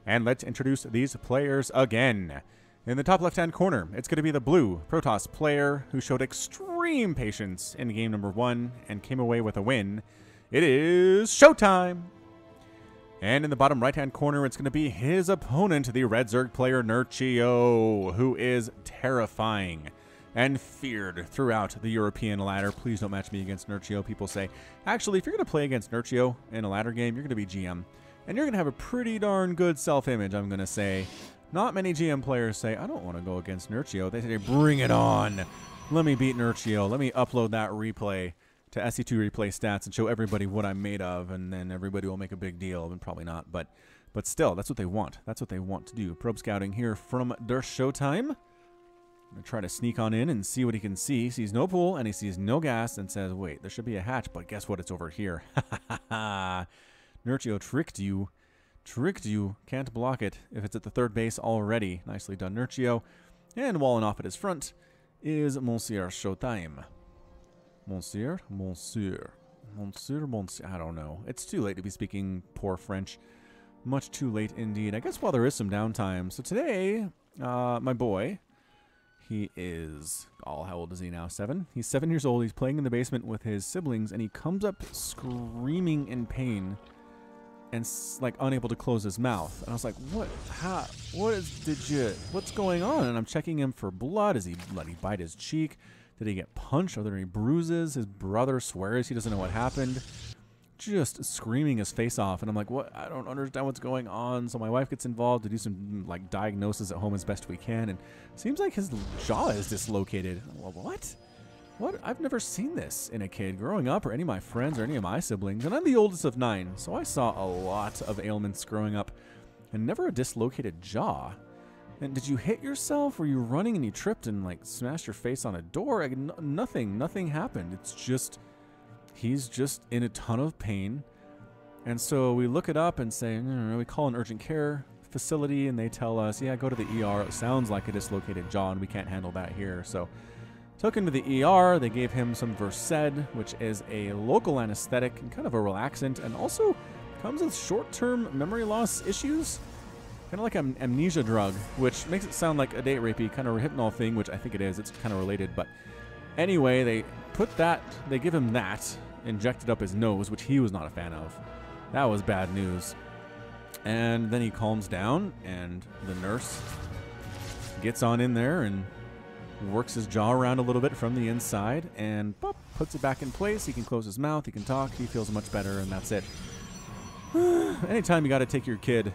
and let's introduce these players again. In the top left-hand corner, it's going to be the blue Protoss player who showed extreme patience in game number 1 and came away with a win. It is ShoWTimE. And in the bottom right-hand corner, it's going to be his opponent, the red Zerg player Nerchio, who is terrifying and feared throughout the European ladder. Please don't match me against Nerchio. People say, actually, if you're going to play against Nerchio in a ladder game, you're going to be GM. And you're going to have a pretty darn good self-image, I'm going to say. Not many GM players say, I don't want to go against Nerchio. They say, bring it on. Let me beat Nerchio. Let me upload that replay to SC2 replay stats and show everybody what I'm made of, and then everybody will make a big deal, and probably not. But still, that's what they want. That's what they want to do. Probe scouting here from der ShoWTimE. I'm going to try to sneak on in and see what he can see. Sees no pool, and he sees no gas, and says, wait, there should be a hatch, but guess what? It's over here. Nerchio tricked you. Tricked you. Can't block it if it's at the third base already. Nicely done, Nerchio. And walling off at his front is Monsieur ShoWTimE. Monsieur? I don't know. It's too late to be speaking poor French. Much too late indeed. I guess while there is some downtime. So today, my boy, he is, how old is he now? 7? He's 7 years old. He's playing in the basement with his siblings, and he comes up screaming in pain and like unable to close his mouth. And I was like, what? How? What's going on? And I'm checking him for blood. Did he bite his cheek? Did he get punched? Are there any bruises? His brother swears he doesn't know what happened. Just screaming his face off. And I'm like, what? I don't understand what's going on. So my wife gets involved to do some like diagnosis at home as best we can. And it seems like his jaw is dislocated. Well, what? What? I've never seen this in a kid growing up, or any of my friends, or any of my siblings. And I'm the oldest of 9, so I saw a lot of ailments growing up, and never a dislocated jaw. And did you hit yourself? Were you running and you tripped and like smashed your face on a door? Nothing happened. It's just, he's just in a ton of pain. And so we look it up and say, we call an urgent care facility, and they tell us, yeah, go to the ER. It sounds like a dislocated jaw, and we can't handle that here. So took him to the ER. They gave him some Versed, which is a local anesthetic and kind of a relaxant, and also comes with short-term memory loss issues. Kind of like an amnesia drug, which makes it sound like a date rapey kind of hypnol thing, which I think it is. It's kind of related. But anyway, they give him that, injected up his nose, which he was not a fan of. That was bad news. And then he calms down, and the nurse gets on in there and works his jaw around a little bit from the inside, and boop, puts it back in place. He can close his mouth, he can talk, he feels much better, and that's it. Anytime you got to take your kid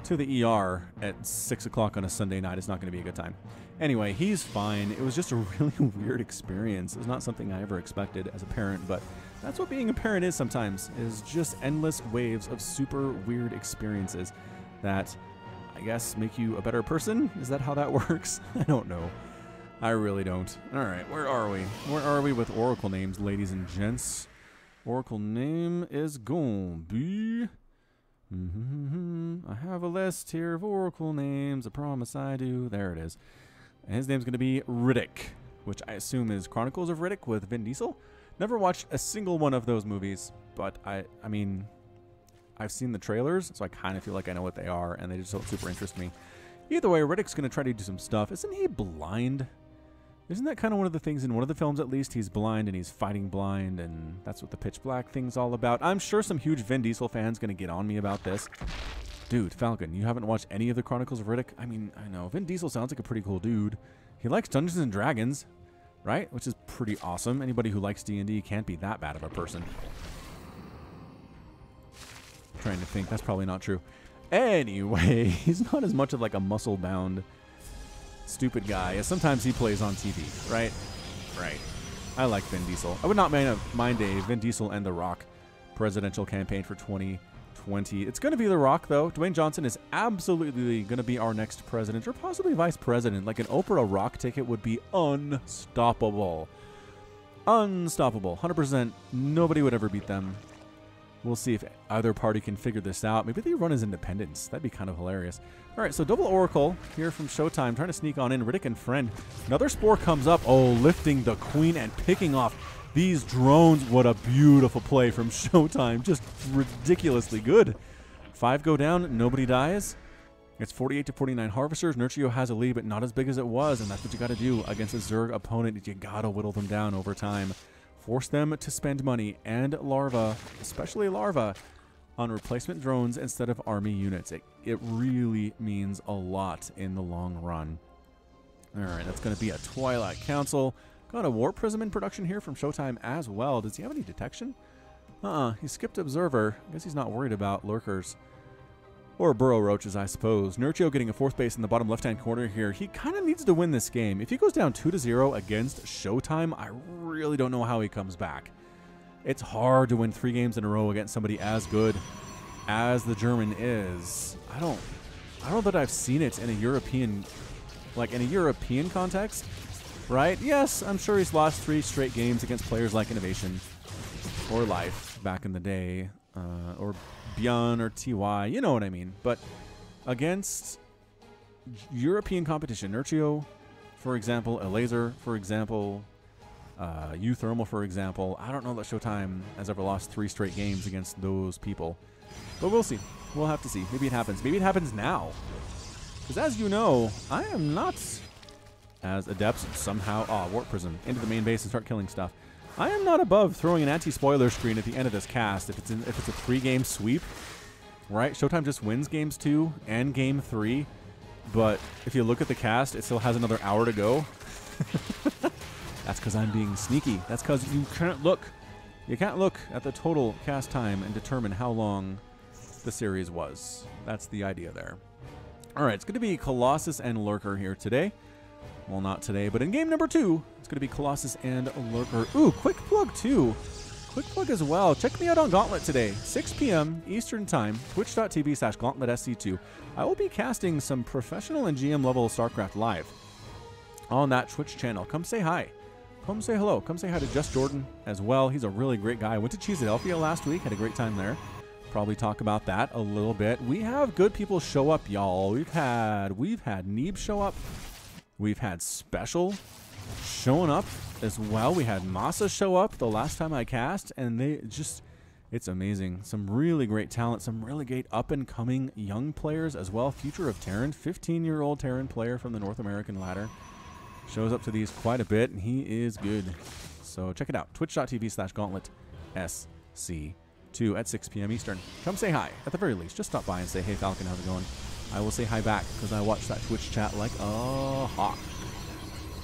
to the ER at 6 o'clock on a Sunday night, it's not going to be a good time. Anyway, he's fine. It was just a really weird experience. It's not something I ever expected as a parent, but that's what being a parent is sometimes, is just endless waves of super weird experiences that, I guess, make you a better person? Is that how that works? I don't know. I really don't. All right, where are we? Where are we with Oracle names, ladies and gents? Oracle name is gonna be... I have a list here of Oracle names. I promise I do. There it is. And his name's going to be Riddick, which I assume is Chronicles of Riddick with Vin Diesel. Never watched a single one of those movies, but I mean, I've seen the trailers, so I kind of feel like I know what they are, and they just don't super interest me. Either way, Riddick's going to try to do some stuff. Isn't he blind? Isn't that kind of one of the things in one of the films, at least? He's blind and he's fighting blind, and that's what the pitch black thing's all about. I'm sure some huge Vin Diesel fan's going to get on me about this. Dude, Falcon, you haven't watched any of the Chronicles of Riddick? I mean, I know. Vin Diesel sounds like a pretty cool dude. He likes Dungeons and Dragons, right? Which is pretty awesome. Anybody who likes D&D can't be that bad of a person. I'm trying to think. That's probably not true. Anyway, he's not as much of like a muscle-bound stupid guy as sometimes he plays on TV, right? Right. I like Vin Diesel. I would not mind a Vin Diesel and The Rock presidential campaign for 2020. 20. It's going to be The Rock, though. Dwayne Johnson is absolutely going to be our next president, or possibly vice president. Like an Oprah Rock ticket would be unstoppable. Unstoppable. 100%. Nobody would ever beat them. We'll see if either party can figure this out. Maybe they run as independents. That'd be kind of hilarious. All right, so double Oracle here from ShoWTimE, trying to sneak on in. Riddick and Friend. Another Spore comes up. Oh, lifting the Queen and picking off these drones. What a beautiful play from ShoWTimE. Just ridiculously good. 5 go down. Nobody dies. It's 48-49 Harvesters. Nerchio has a lead, but not as big as it was, and that's what you got to do against a Zerg opponent. You got to whittle them down over time. Force them to spend money and larva, especially larva, on replacement drones instead of army units. It really means a lot in the long run. All right, that's going to be a Twilight Council. Got a Warp Prism in production here from ShoWTimE as well. Does he have any detection? He skipped Observer. I guess he's not worried about lurkers. Or burrow roaches, I suppose. Nerchio getting a 4th base in the bottom left-hand corner here. He kind of needs to win this game. If he goes down 2-0 against ShoWTimE, I really don't know how he comes back. It's hard to win 3 games in a row against somebody as good as the German is. I don't know that I've seen it in a European, like in a European context, right? Yes, I'm sure he's lost 3 straight games against players like Innovation or Life back in the day, or Bjorn or TY, you know what I mean. But against European competition, Nerchio, for example, a Laser, for example, U-Thermal, for example, I don't know that ShoWTimE has ever lost 3 straight games against those people. But we'll see. We'll have to see. Maybe it happens. Maybe it happens now. Because as you know, I am not as adept somehow. Warp Prism into the main base and start killing stuff. I am not above throwing an anti-spoiler screen at the end of this cast if it's a 3-game sweep, right? ShoWTimE just wins games 2 and game 3, but if you look at the cast, it still has another hour to go. That's because I'm being sneaky. That's because you can't look. You can't look at the total cast time and determine how long the series was. That's the idea there. All right, it's going to be Colossus and Lurker here today. Well, not today, but in game number 2, it's going to be Colossus and Lurker. Ooh, quick plug too. Quick plug as well. Check me out on Gauntlet today, 6 p.m. Eastern Time, twitch.tv/GauntletSC2. I will be casting some professional and GM level StarCraft live on that Twitch channel. Come say hi. Come say hello. Come say hi to Just Jordan as well. He's a really great guy. I went to Cheesadelphia last week. Had a great time there. Probably talk about that a little bit. We have good people show up, y'all. We've had Neeb show up. We've had Special showing up as well. We had Masa show up the last time I cast, and it's amazing. Some really great talent, some really great up-and-coming young players as well. Future of Terran, 15-year-old Terran player from the North American ladder. Shows up to these quite a bit, and he is good. So check it out, twitch.tv/GauntletSC2 at 6 p.m. Eastern. Come say hi, at the very least. Just stop by and say, hey, Falcon, how's it going? I will say hi back, because I watch that Twitch chat like a hawk.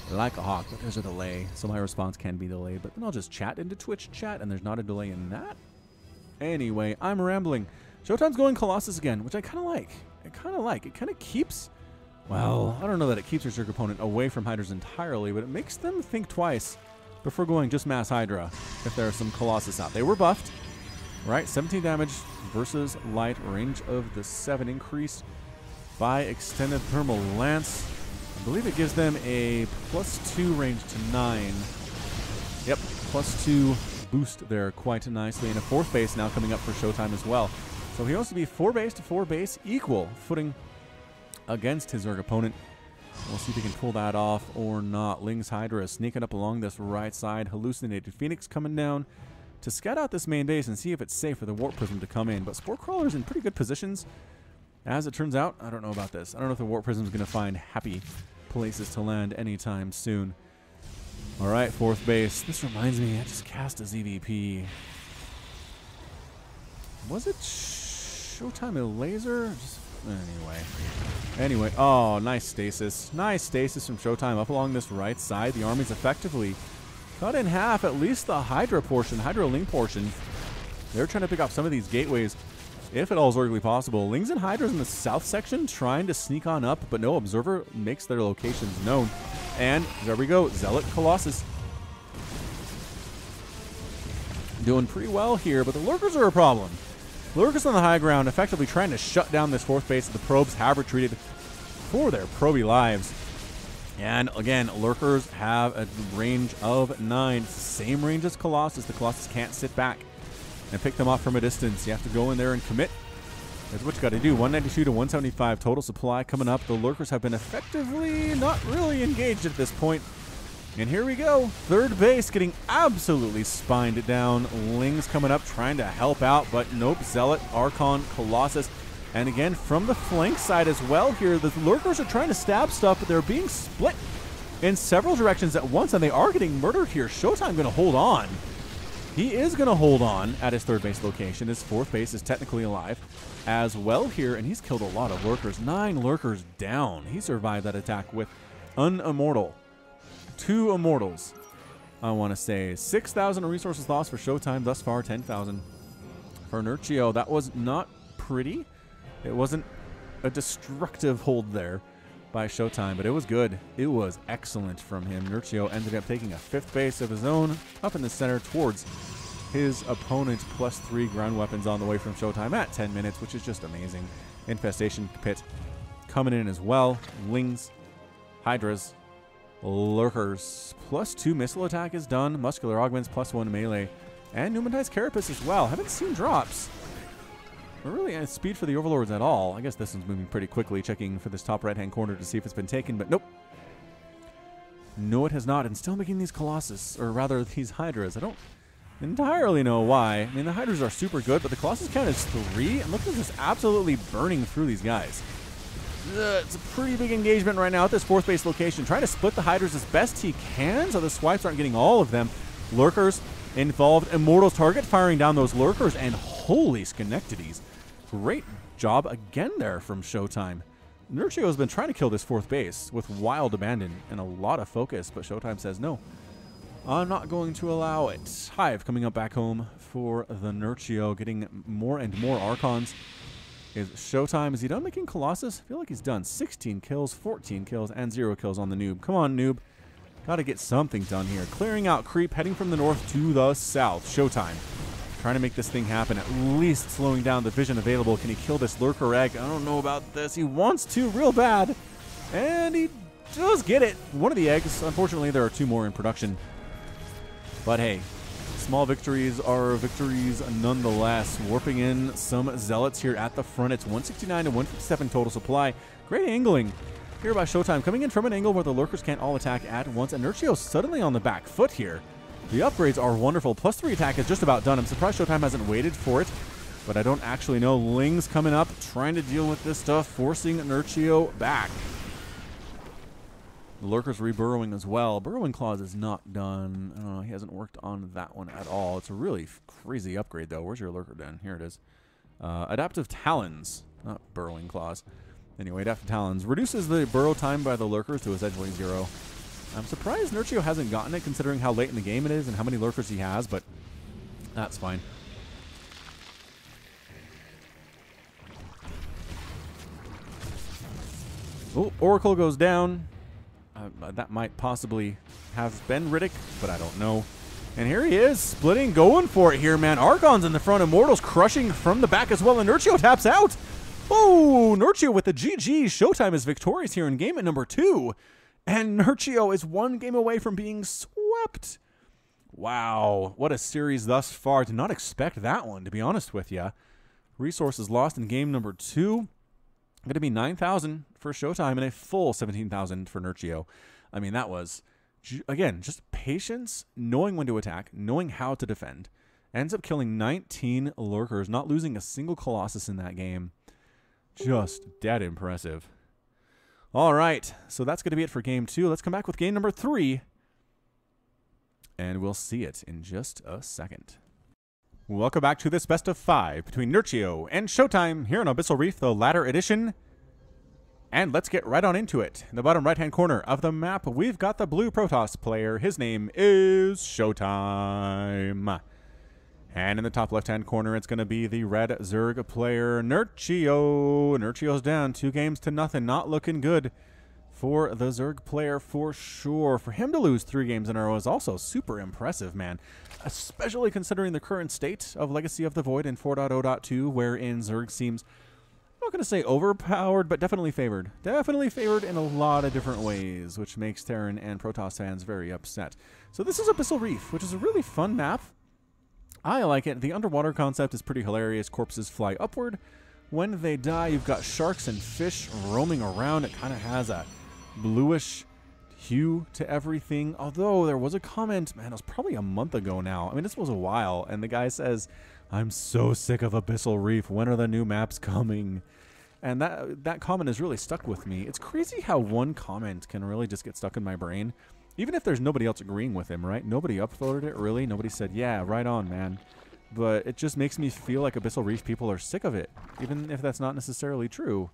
Like a hawk, but there's a delay, so my response can be delayed. But then I'll just chat into Twitch chat, and there's not a delay in that. Anyway, I'm rambling. ShoWTimE's going Colossus again, which I kind of like. It kind of keeps, well, I don't know that it keeps your Zerg opponent away from Hydras entirely, but it makes them think twice before going just Mass Hydra if there are some Colossus out. They were buffed, right? 17 damage versus light, range of the 7 increased by extended thermal lance. I believe it gives them a +2 range to 9. Yep, +2 boost there quite nicely. And a 4th base now coming up for ShoWTimE as well. So he wants to be 4 base to 4 base, equal footing against his Zerg opponent. We'll see if he can pull that off or not. Ling's Hydra is sneaking up along this right side. Hallucinated Phoenix coming down to scout out this main base and see if it's safe for the Warp Prism to come in. But Spore Crawler's in pretty good positions. As it turns out, I don't know about this. I don't know if the Warp Prism is going to find happy places to land anytime soon. All right, 4th base. This reminds me, I just cast a ZVP. Was it ShoWTimE a laser? Anyway. Oh, nice stasis. Nice stasis from ShoWTimE up along this right side. The army's effectively cut in half, at least the Hydra portion, Hydra Ling portion. They're trying to pick off some of these gateways, if at all zergly possible. Lings and Hydras in the south section trying to sneak on up, but no observer makes their locations known. And there we go, Zealot Colossus. Doing pretty well here, but the lurkers are a problem. Lurkers on the high ground, effectively trying to shut down this fourth base. The probes have retreated for their proby lives. And again, Lurkers have a range of 9. It's the same range as Colossus. The Colossus can't sit back and pick them off from a distance. You have to go in there and commit. That's what you got to do. 192 to 175 total supply coming up. The Lurkers have been effectively not really engaged at this point. And here we go. Third base getting absolutely spined down. Ling's coming up trying to help out, but nope. Zealot, Archon, Colossus. And again, from the flank side as well here, the Lurkers are trying to stab stuff, but they're being split in several directions at once, and they are getting murdered here. ShoWTimE going to hold on. He is going to hold on at his third base location. His fourth base is technically alive as well here, and he's killed a lot of Lurkers. 9 Lurkers down. He survived that attack with Unimmortal. 2 Immortals, I want to say. 6,000 resources lost for ShoWTimE thus far, 10,000 for Nerchio. That was not pretty. It wasn't a destructive hold there by ShoWTimE, but it was good. It was excellent from him. Nerchio ended up taking a 5th base of his own up in the center towards his opponent's +3 ground weapons on the way from ShoWTimE at 10 minutes, which is just amazing. Infestation Pit coming in as well. Lings, Hydras, Lurkers. +2 missile attack is done. Muscular Augments +1 melee. And Pneumatized Carapace as well. Haven't seen drops. Or really speed for the Overlords at all. I guess this one's moving pretty quickly, checking for this top right-hand corner to see if it's been taken, but nope. No, it has not. And still making these Colossus, or rather these Hydras. I don't entirely know why. I mean, the Hydras are super good, but the Colossus count is 3, and look at this absolutely burning through these guys. It's a pretty big engagement right now at this fourth base location. Trying to split the Hydras as best he can so the swipes aren't getting all of them. Lurkers involved. Immortals target firing down those Lurkers, and holy Schenectadies. Great job again there from ShoWTimE. Nerchio has been trying to kill this fourth base with wild abandon and a lot of focus, but ShoWTimE says no. I'm not going to allow it. Hive coming up back home for the Nerchio, getting more and more Archons. Is ShoWTimE, is he done making Colossus? I feel like he's done 16 kills, 14 kills, and 0 kills on the noob. Come on, noob. Got to get something done here. Clearing out creep, heading from the north to the south. ShoWTimE trying to make this thing happen, at least slowing down the vision available. Can he kill this Lurker egg? I don't know about this. He wants to real bad, and he does get it. One of the eggs. Unfortunately, there are 2 more in production. But hey, small victories are victories nonetheless. Warping in some Zealots here at the front. It's 169 to 157 total supply. Great angling here by ShoWTimE, coming in from an angle where the Lurkers can't all attack at once. And Nerchio suddenly on the back foot here. The upgrades are wonderful. +3 attack is just about done. I'm surprised ShoWTimE hasn't waited for it, but I don't actually know. Ling's coming up, trying to deal with this stuff, forcing Nerchio back. The Lurker's reburrowing as well. Burrowing Claws is not done. He hasn't worked on that one at all. It's a really crazy upgrade, though. Where's your Lurker den? Here it is. Adaptive Talons, not Burrowing Claws. Anyway, Adaptive Talons reduces the burrow time by the Lurkers to essentially 0. I'm surprised Nerchio hasn't gotten it, considering how late in the game it is and how many Lurkers he has, but that's fine. Oh, Oracle goes down. That might possibly have been Riddick, but I don't know. And here he is, splitting, going for it here, man. Archon's in the front, Immortals crushing from the back as well, and Nerchio taps out. Oh, Nerchio with the GG. ShoWTimE is victorious here in game at number 2. And Nerchio is 1 game away from being swept. Wow, what a series thus far. Did not expect that one, to be honest with you. Resources lost in game number 2. Going to be 9,000 for ShoWTimE and a full 17,000 for Nerchio. I mean, that was, again, just patience, knowing when to attack, knowing how to defend. Ends up killing 19 Lurkers, not losing a single Colossus in that game. Just dead impressive. All right, so that's going to be it for game 2. Let's come back with game number 3, and we'll see it in just a second. Welcome back to this best of 5 between Nerchio and ShoWTimE here on Abyssal Reef, the Ladder Edition. And let's get right on into it. In the bottom right-hand corner of the map, we've got the blue Protoss player. His name is ShoWTimE. And in the top left-hand corner, it's going to be the red Zerg player, Nerchio. Nerchio's down 2 games to nothing. Not looking good for the Zerg player for sure. For him to lose 3 games in a row is also super impressive, man. Especially considering the current state of Legacy of the Void in 4.0.2, wherein Zerg seems, I'm not going to say overpowered, but definitely favored. Definitely favored in a lot of different ways, which makes Terran and Protoss fans very upset. So this is Abyssal Reef, which is a really fun map. I like it. The underwater concept is pretty hilarious. Corpses fly upward. When they die, you've got sharks and fish roaming around. It kind of has a bluish hue to everything. Although there was a comment, man, it was probably a month ago now. I mean, this was a while. And the guy says, I'm so sick of Abyssal Reef. When are the new maps coming? And that comment has really stuck with me. It's crazy how one comment can really just get stuck in my brain. Even if there's nobody else agreeing with him, right? Nobody upvoted it, really. Nobody said, yeah, right on, man. But it just makes me feel like Abyssal Reef people are sick of it, even if that's not necessarily true.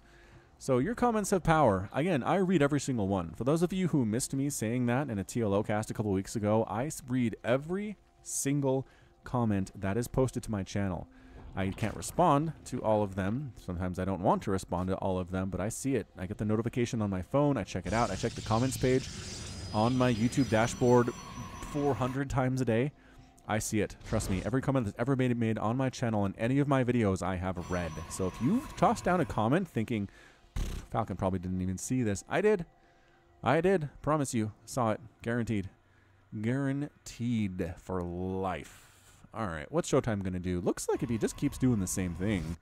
So your comments have power. Again, I read every single one. For those of you who missed me saying that in a TLO cast a couple weeks ago, I read every single comment that is posted to my channel. I can't respond to all of them. Sometimes I don't want to respond to all of them, but I see it. I get the notification on my phone. I check it out. I check the comments page on my YouTube dashboard 400 times a day. I see it. Trust me. Every comment that's ever been made on my channel in any of my videos, I have read. So if you've tossed down a comment thinking, Falcon probably didn't even see this, I did. I did. Promise you. Saw it. Guaranteed. Guaranteed for life. All right. What's ShoWTimE going to do? Looks like if he just keeps doing the same thing,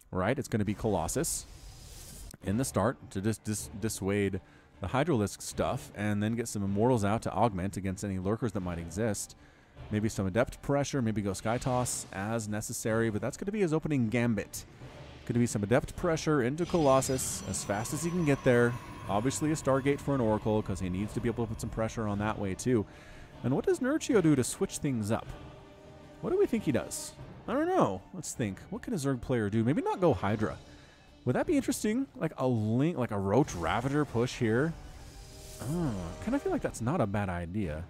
right, it's going to be Colossus in the start to just dissuade the Hydralisk stuff and then get some Immortals out to augment against any lurkers that might exist. Maybe some Adept pressure, maybe go Sky Toss as necessary, but that's going to be his opening gambit. Going to be some Adept pressure into Colossus as fast as he can get there. Obviously a Stargate for an Oracle because he needs to be able to put some pressure on that way too. And what does Nerchio do to switch things up? What do we think he does? I don't know. Let's think. What can a Zerg player do? Maybe not go Hydra. Would that be interesting? Like a Link, like a Roach Ravager push here? Oh, I kind of feel like that's not a bad idea.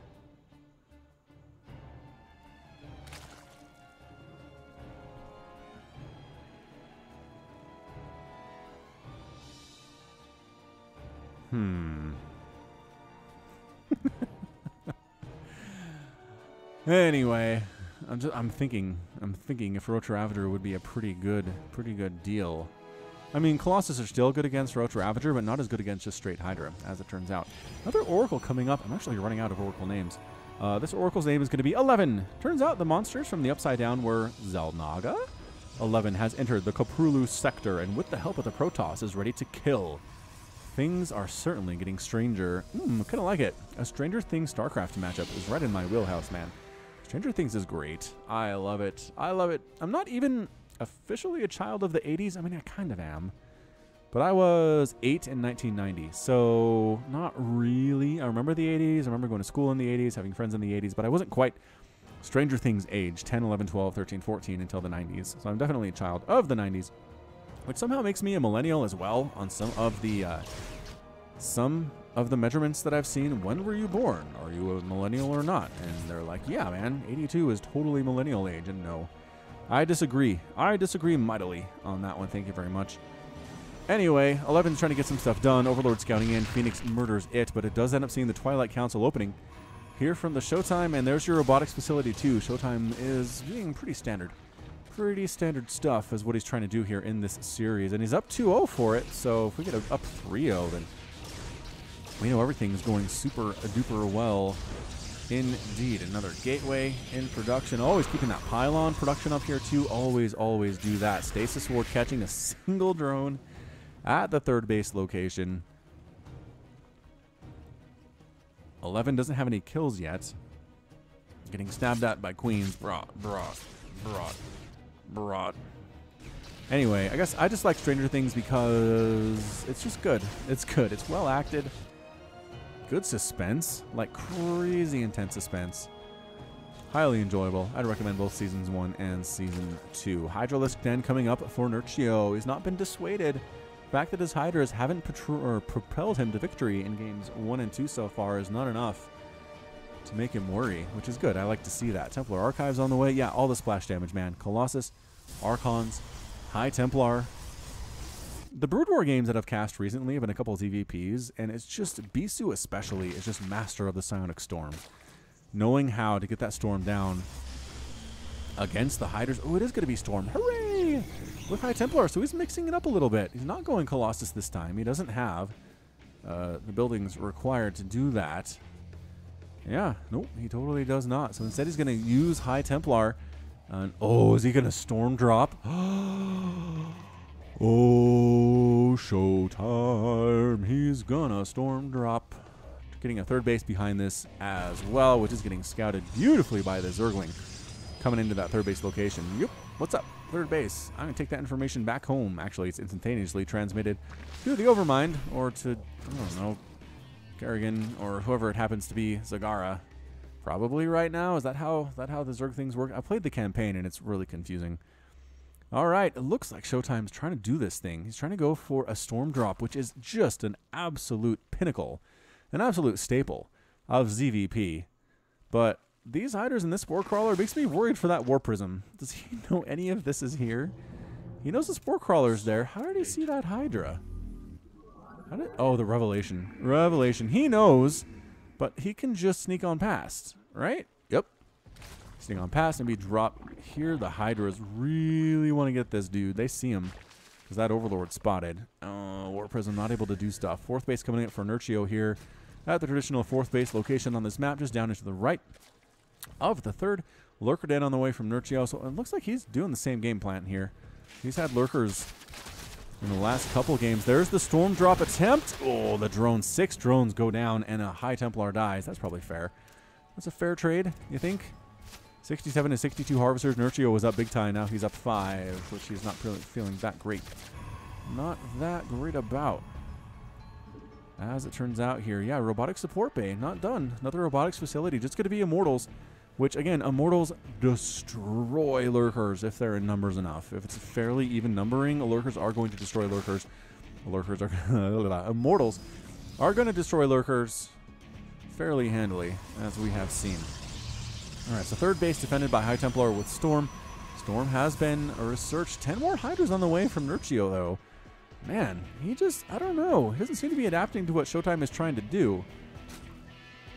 Anyway, I'm thinking if Roach Ravager would be a pretty good deal. I mean, Colossus are still good against Roach Ravager, but not as good against just straight Hydra, as it turns out. Another Oracle coming up. I'm actually running out of Oracle names. This Oracle's name is going to be 11. Turns out the monsters from the Upside Down were Xel'Naga. 11 has entered the Koprulu sector, and with the help of the Protoss, is ready to kill. Things are certainly getting stranger. Kind of like it. A Stranger Things StarCraft matchup is right in my wheelhouse, man. Stranger Things is great. I love it. I love it. I'm not even officially a child of the 80s. I mean, I kind of am. But I was 8 in 1990, so not really. I remember the 80s. I remember going to school in the 80s, having friends in the 80s, but I wasn't quite Stranger Things age, 10, 11, 12, 13, 14 until the 90s. So I'm definitely a child of the 90s, which somehow makes me a millennial as well on some of the measurements that I've seen. When were you born? Are you a millennial or not? And they're like, yeah, man, 82 is totally millennial age. And no, I disagree. I disagree mightily on that one. Thank you very much. Anyway, 11's trying to get some stuff done. Overlord scouting in. Phoenix murders it, but it does end up seeing the Twilight Council opening here from the ShoWTimE, and there's your robotics facility too. ShoWTimE is being pretty standard. Pretty standard stuff is what he's trying to do here in this series, and he's up 2-0 for it, so if we get up 3-0, then we know everything's going super duper well indeed. Another gateway in production. Always keeping that pylon production up here too. Always do that. Stasis Ward catching a single drone at the third base location. 11 doesn't have any kills yet. Getting stabbed at by Queens. Brought. Anyway, I guess I just like Stranger Things because it's just good. It's good. It's well acted. Good suspense. Like crazy intense suspense. Highly enjoyable. I'd recommend both Seasons 1 and Season 2. Hydralisk Den coming up for Nerchio. He's not been dissuaded. The fact that his Hydras haven't propelled him to victory in games 1 and 2 so far is not enough to make him worry, which is good. I like to see that. Templar Archives on the way. Yeah, all the splash damage, man. Colossus, Archons, High Templar. The Brood War games that I've cast recently have been a couple of EVPs, and it's just, Bisu especially is just master of the Psionic Storm. Knowing how to get that Storm down against the Hydras. Oh, it is going to be Storm. Hooray! With High Templar, so he's mixing it up a little bit. He's not going Colossus this time. He doesn't have the buildings required to do that. Yeah, nope, he totally does not. So instead he's going to use High Templar. And, oh, is he going to Storm drop? Oh, ShoWTimE. He's going to Storm drop. Getting a third base behind this as well, which is getting scouted beautifully by the Zergling. Coming into that third base location. Yep, what's up? Third base. I'm going to take that information back home. Actually, it's instantaneously transmitted to the Overmind or to, I don't know, Kerrigan or whoever it happens to be, Zagara. Probably right now. Is that how the Zerg things work? I played the campaign and it's really confusing. All right, it looks like ShoWTimE's trying to do this thing. He's trying to go for a Storm drop, which is just an absolute pinnacle, an absolute staple of ZVP. But these Hydras in this Spore Crawler makes me worried for that War Prism. Does he know any of this is here? He knows the Spore Crawler's there. How did he see that Hydra? Oh, the Revelation. Revelation. He knows, but he can just sneak on past, right? Yep. Sneak on past and be dropped. Here, the Hydras really want to get this dude. They see him because that Overlord spotted. Oh, War Prism not able to do stuff. Fourth base coming up for Nerchio here at the traditional fourth base location on this map, just down into the right of the third. Lurker Den on the way from Nerchio. So it looks like he's doing the same game plan here. He's had Lurkers in the last couple games. There's the Storm drop attempt. Oh, the drone. 6 drones go down and a High Templar dies. That's probably fair. That's a fair trade, you think? 67 to 62 Harvesters. Nerchio was up big time. Now he's up 5, which he's not feeling that great. Not that great about. As it turns out here, yeah, Robotic Support Bay. Not done. Another robotics facility. Just going to be Immortals. Which, again, Immortals destroy Lurkers if they're in numbers enough. If it's fairly even numbering, Lurkers are going to destroy Lurkers. Lurkers are... Immortals are going to destroy Lurkers fairly handily, as we have seen. Alright, so third base defended by High Templar with Storm. Storm has been researched. 10 more Hydras on the way from Nerchio, though. Man, he just, I don't know. He doesn't seem to be adapting to what ShoWTimE is trying to do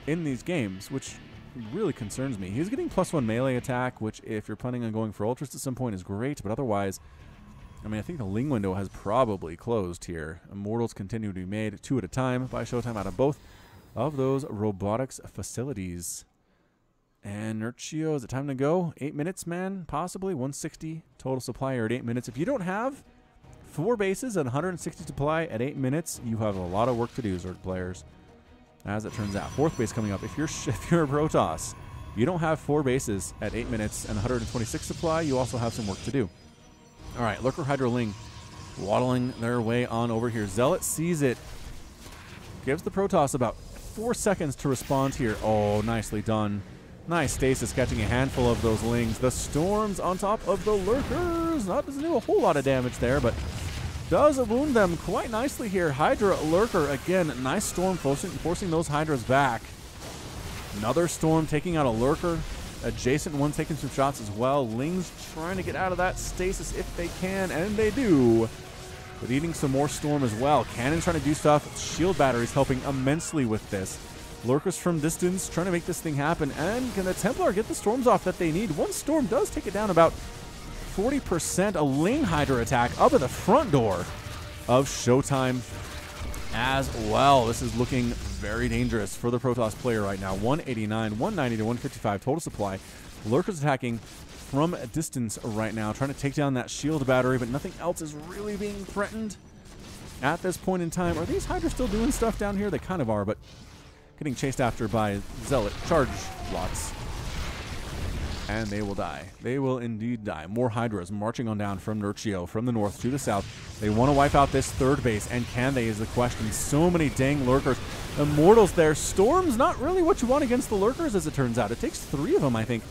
in these games, which really concerns me. He's getting +1 melee attack, which if you're planning on going for Ultras at some point is great, but otherwise, I mean, I think the Ling window has probably closed here. Immortals continue to be made 2 at a time by ShoWTimE out of both of those robotics facilities. And Nerchio, is it time to go? 8 minutes, man, possibly. 160 total supply at 8 minutes. If you don't have 4 bases and 160 supply at 8 minutes, you have a lot of work to do, Zerg players. As it turns out, fourth base coming up. If you're a Protoss, you don't have 4 bases at 8 minutes and 126 supply, you also have some work to do. All right, Lurker Hydra Ling waddling their way on over here. Zealot sees it. Gives the Protoss about 4 seconds to respond here. Oh, nicely done. Nice stasis catching a handful of those Lings. The Storms on top of the Lurkers. Doesn't do a whole lot of damage there, but does wound them quite nicely here. Hydra Lurker, again, nice Storm forcing those Hydras back. Another Storm taking out a Lurker. Adjacent one taking some shots as well. Lings trying to get out of that stasis if they can, and they do. But eating some more Storm as well. Cannon trying to do stuff. Shield batteries helping immensely with this. Lurkers from distance trying to make this thing happen. And can the Templar get the Storms off that they need? One Storm does take it down about 40%. A Ling Hydra attack up at the front door of ShoWTimE as well. This is looking very dangerous for the Protoss player right now. 189, 190 to 155 total supply. Lurkers attacking from a distance right now, trying to take down that shield battery, but nothing else is really being threatened at this point in time. Are these Hydras still doing stuff down here? They kind of are, but getting chased after by Zealot charge lots. And they will die. They will indeed die. More Hydras marching on down from Nerchio, from the north to the south. They want to wipe out this third base, and can they is the question. So many dang Lurkers. Immortals there. Storm's not really what you want against the Lurkers, as it turns out. It takes 3 of them, I think,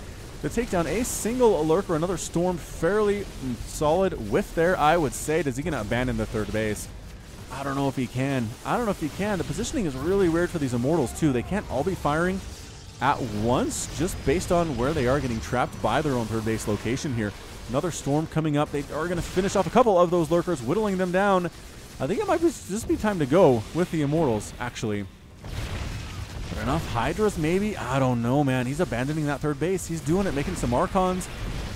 to take down a single Lurker. Another Storm fairly solid with there, I would say. Is he going to abandon the third base? I don't know if he can. The positioning is really weird for these Immortals, too. They can't all be firing at once, just based on where they are getting trapped by their own third base location here. Another Storm coming up. They are going to finish off a couple of those Lurkers, whittling them down I think it might just be time to go with the Immortals, actually. But enough Hydras, maybe? I don't know, man. He's abandoning that third base. He's doing it, making some Archons,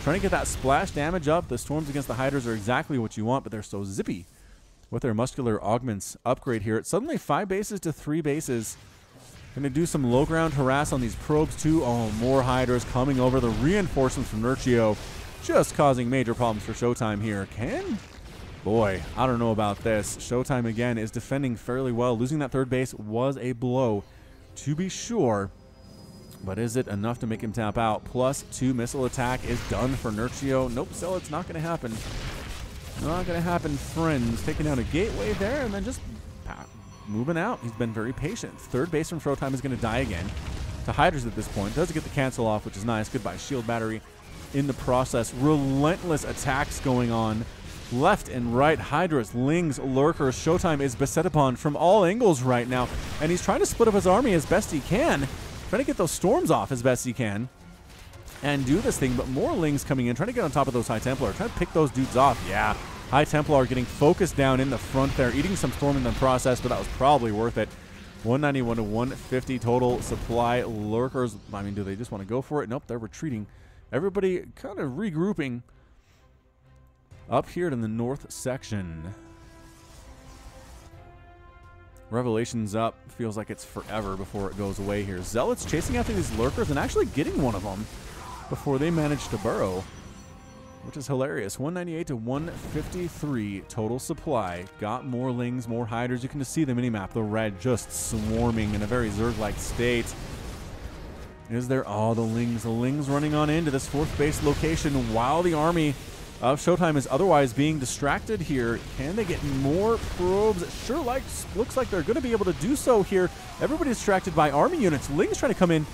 trying to get that splash damage up. The Storms against the Hydras are exactly what you want, but they're so zippy with their Muscular Augments upgrade here. It's suddenly 5 bases to 3 bases. Going to do some low ground harass on these probes, too. Oh, more Hydras coming over. The reinforcements from Nerchio just causing major problems for ShoWTimE here. Boy, I don't know about this. ShoWTimE, again, is defending fairly well. Losing that third base was a blow, to be sure. But is it enough to make him tap out? +2 missile attack is done for Nerchio. Nope, still it's not going to happen. Not going to happen, friends. Taking out a gateway there and then just moving out. He's been very patient. Third base from ShoWTimE is going to die again. To Hydras at this point. Does get the cancel off, which is nice. Goodbye, shield battery. In the process, relentless attacks going on. Left and right, Hydras, Lings, Lurkers. ShoWTimE is beset upon from all angles right now. And he's trying to split up his army as best he can. Trying to get those storms off as best he can. And do this thing, but more Lings coming in. Trying to get on top of those High Templar. Trying to pick those dudes off. Yeah, High Templar getting focused down in the front there. Eating some storm in the process, but that was probably worth it. 191 to 150 total supply. Lurkers, I mean, do they just want to go for it? Nope, they're retreating. Everybody kind of regrouping up here in the north section. Revelation's up. Feels like it's forever before it goes away here. Zealots chasing after these Lurkers and actually getting one of them before they manage to burrow, which is hilarious. 198 to 153 total supply. Got more Lings, more Hydras. You can just see the minimap, the red just swarming in a very Zerg-like state. Is there all the Lings running on into this fourth base location while the army of ShoWTimE is otherwise being distracted here. Can they get more probes? Sure looks like they're going to be able to do so here. Everybody's distracted by army units. Lings trying to come in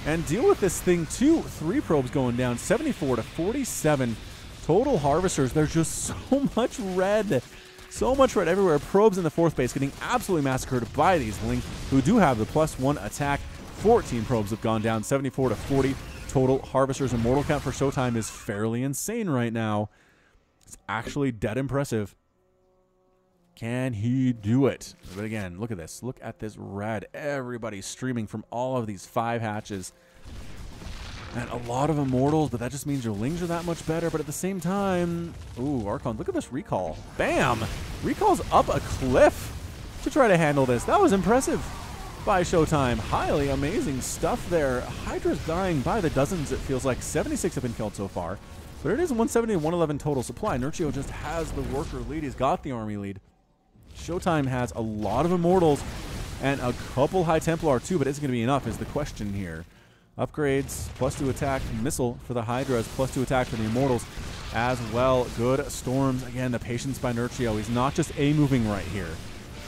and deal with this thing too. 3 probes going down, 74 to 47 total harvesters. There's just so much red. So much red everywhere. Probes in the fourth base getting absolutely massacred by these Lings, who do have the +1 attack. 14 probes have gone down, 74 to 40 total harvesters. Immortal count for ShoWTimE is fairly insane right now. It's actually dead impressive. Can he do it? But again, look at this. Look at this red. Everybody's streaming from all of these 5 hatches. And a lot of Immortals, but that just means your Lings are that much better. But at the same time, ooh, Archons, look at this recall. Bam! Recall's up a cliff to try to handle this. That was impressive by ShoWTimE. Highly amazing stuff there. Hydra's dying by the dozens, it feels like. 76 have been killed so far. But it is 170 to 111 total supply. Nerchio just has the worker lead. He's got the army lead. ShoWTimE has a lot of Immortals and a couple High Templar too, but is it going to be enough is the question here. Upgrades, +2 attack, missile for the Hydras, +2 attack for the Immortals as well. Good storms. Again, the patience by Nerchio. He's not just A-moving right here.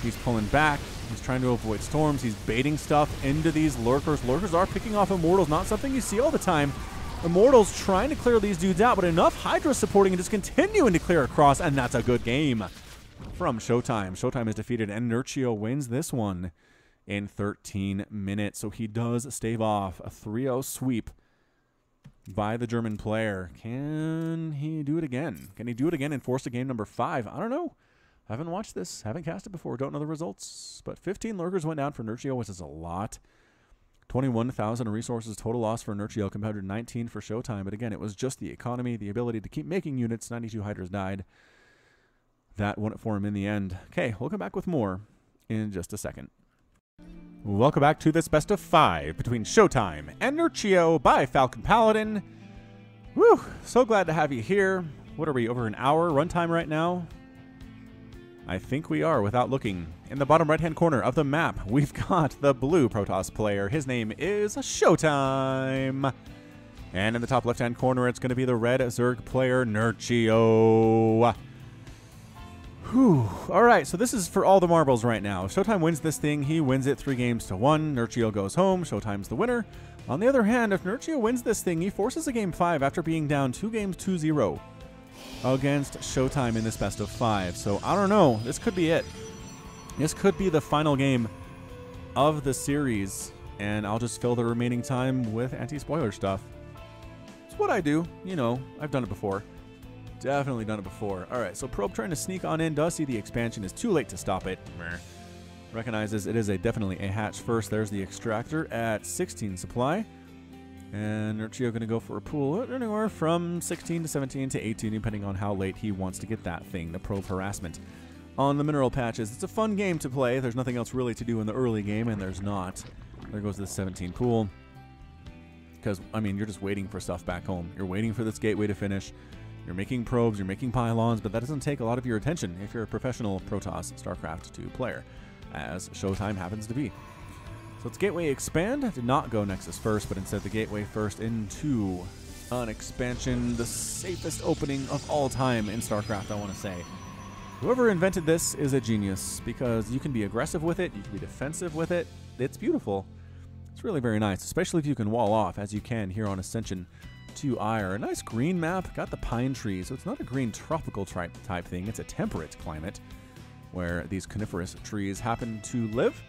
He's pulling back. He's trying to avoid storms. He's baiting stuff into these Lurkers. Lurkers are picking off Immortals, not something you see all the time. Immortals trying to clear these dudes out, but enough Hydra supporting and just continuing to clear across, and that's a good game from ShoWTimE. ShoWTimE is defeated, and Nerchio wins this one in 13 minutes. So he does stave off a 3-0 sweep by the German player. Can he do it again? Can he do it again and force a game number 5? I don't know. Haven't watched this. Haven't cast it before. Don't know the results. But 15 Lurkers went down for Nerchio, which is a lot. 21,000 resources total loss for Nerchio compared to 19 for ShoWTimE. But again, it was just the economy, the ability to keep making units. 92 Hydras died. That won it for him in the end. Okay, we'll come back with more in just a second. Welcome back to this best of 5 between ShoWTimE and Nerchio by Falcon Paladin. Whew, so glad to have you here. What are we, over an hour runtime right now? I think we are, without looking. In the bottom right-hand corner of the map, we've got the blue Protoss player. His name is ShoWTimE. And in the top left-hand corner, it's going to be the red Zerg player, Nerchio. Whew. All right, so this is for all the marbles right now. If ShoWTimE wins this thing, he wins it 3 games to 1. Nerchio goes home. ShoWTimE's the winner. On the other hand, if Nerchio wins this thing, he forces a game 5 after being down 2 games 2-0 against ShoWTimE in this best of 5. So I don't know. This could be it. This could be the final game of the series, and I'll just fill the remaining time with anti-spoiler stuff. It's what I do. You know, I've done it before. Definitely done it before. All right, so Probe trying to sneak on in. Does see the expansion. Is too late to stop it. Recognizes it is definitely a hatch first. There's the extractor at 16 supply. And Nerchio going to go for a pool anywhere from 16 to 17 to 18, depending on how late he wants to get that thing, the Probe harassment. On the mineral patches, it's a fun game to play. There's nothing else really to do in the early game, and there's not. There goes the 17 pool. Because, I mean, you're just waiting for stuff back home. You're waiting for this gateway to finish. You're making probes, you're making pylons, but that doesn't take a lot of your attention if you're a professional Protoss StarCraft 2 player, as ShoWTimE happens to be. So it's Gateway Expand. Did not go Nexus first, but instead the Gateway first into an expansion, the safest opening of all time in StarCraft, I want to say. Whoever invented this is a genius, because you can be aggressive with it, you can be defensive with it. It's beautiful. It's really very nice, especially if you can wall off, as you can here on Ascension to Ire. A nice green map, got the pine trees, so it's not a green tropical type thing, it's a temperate climate where these coniferous trees happen to live.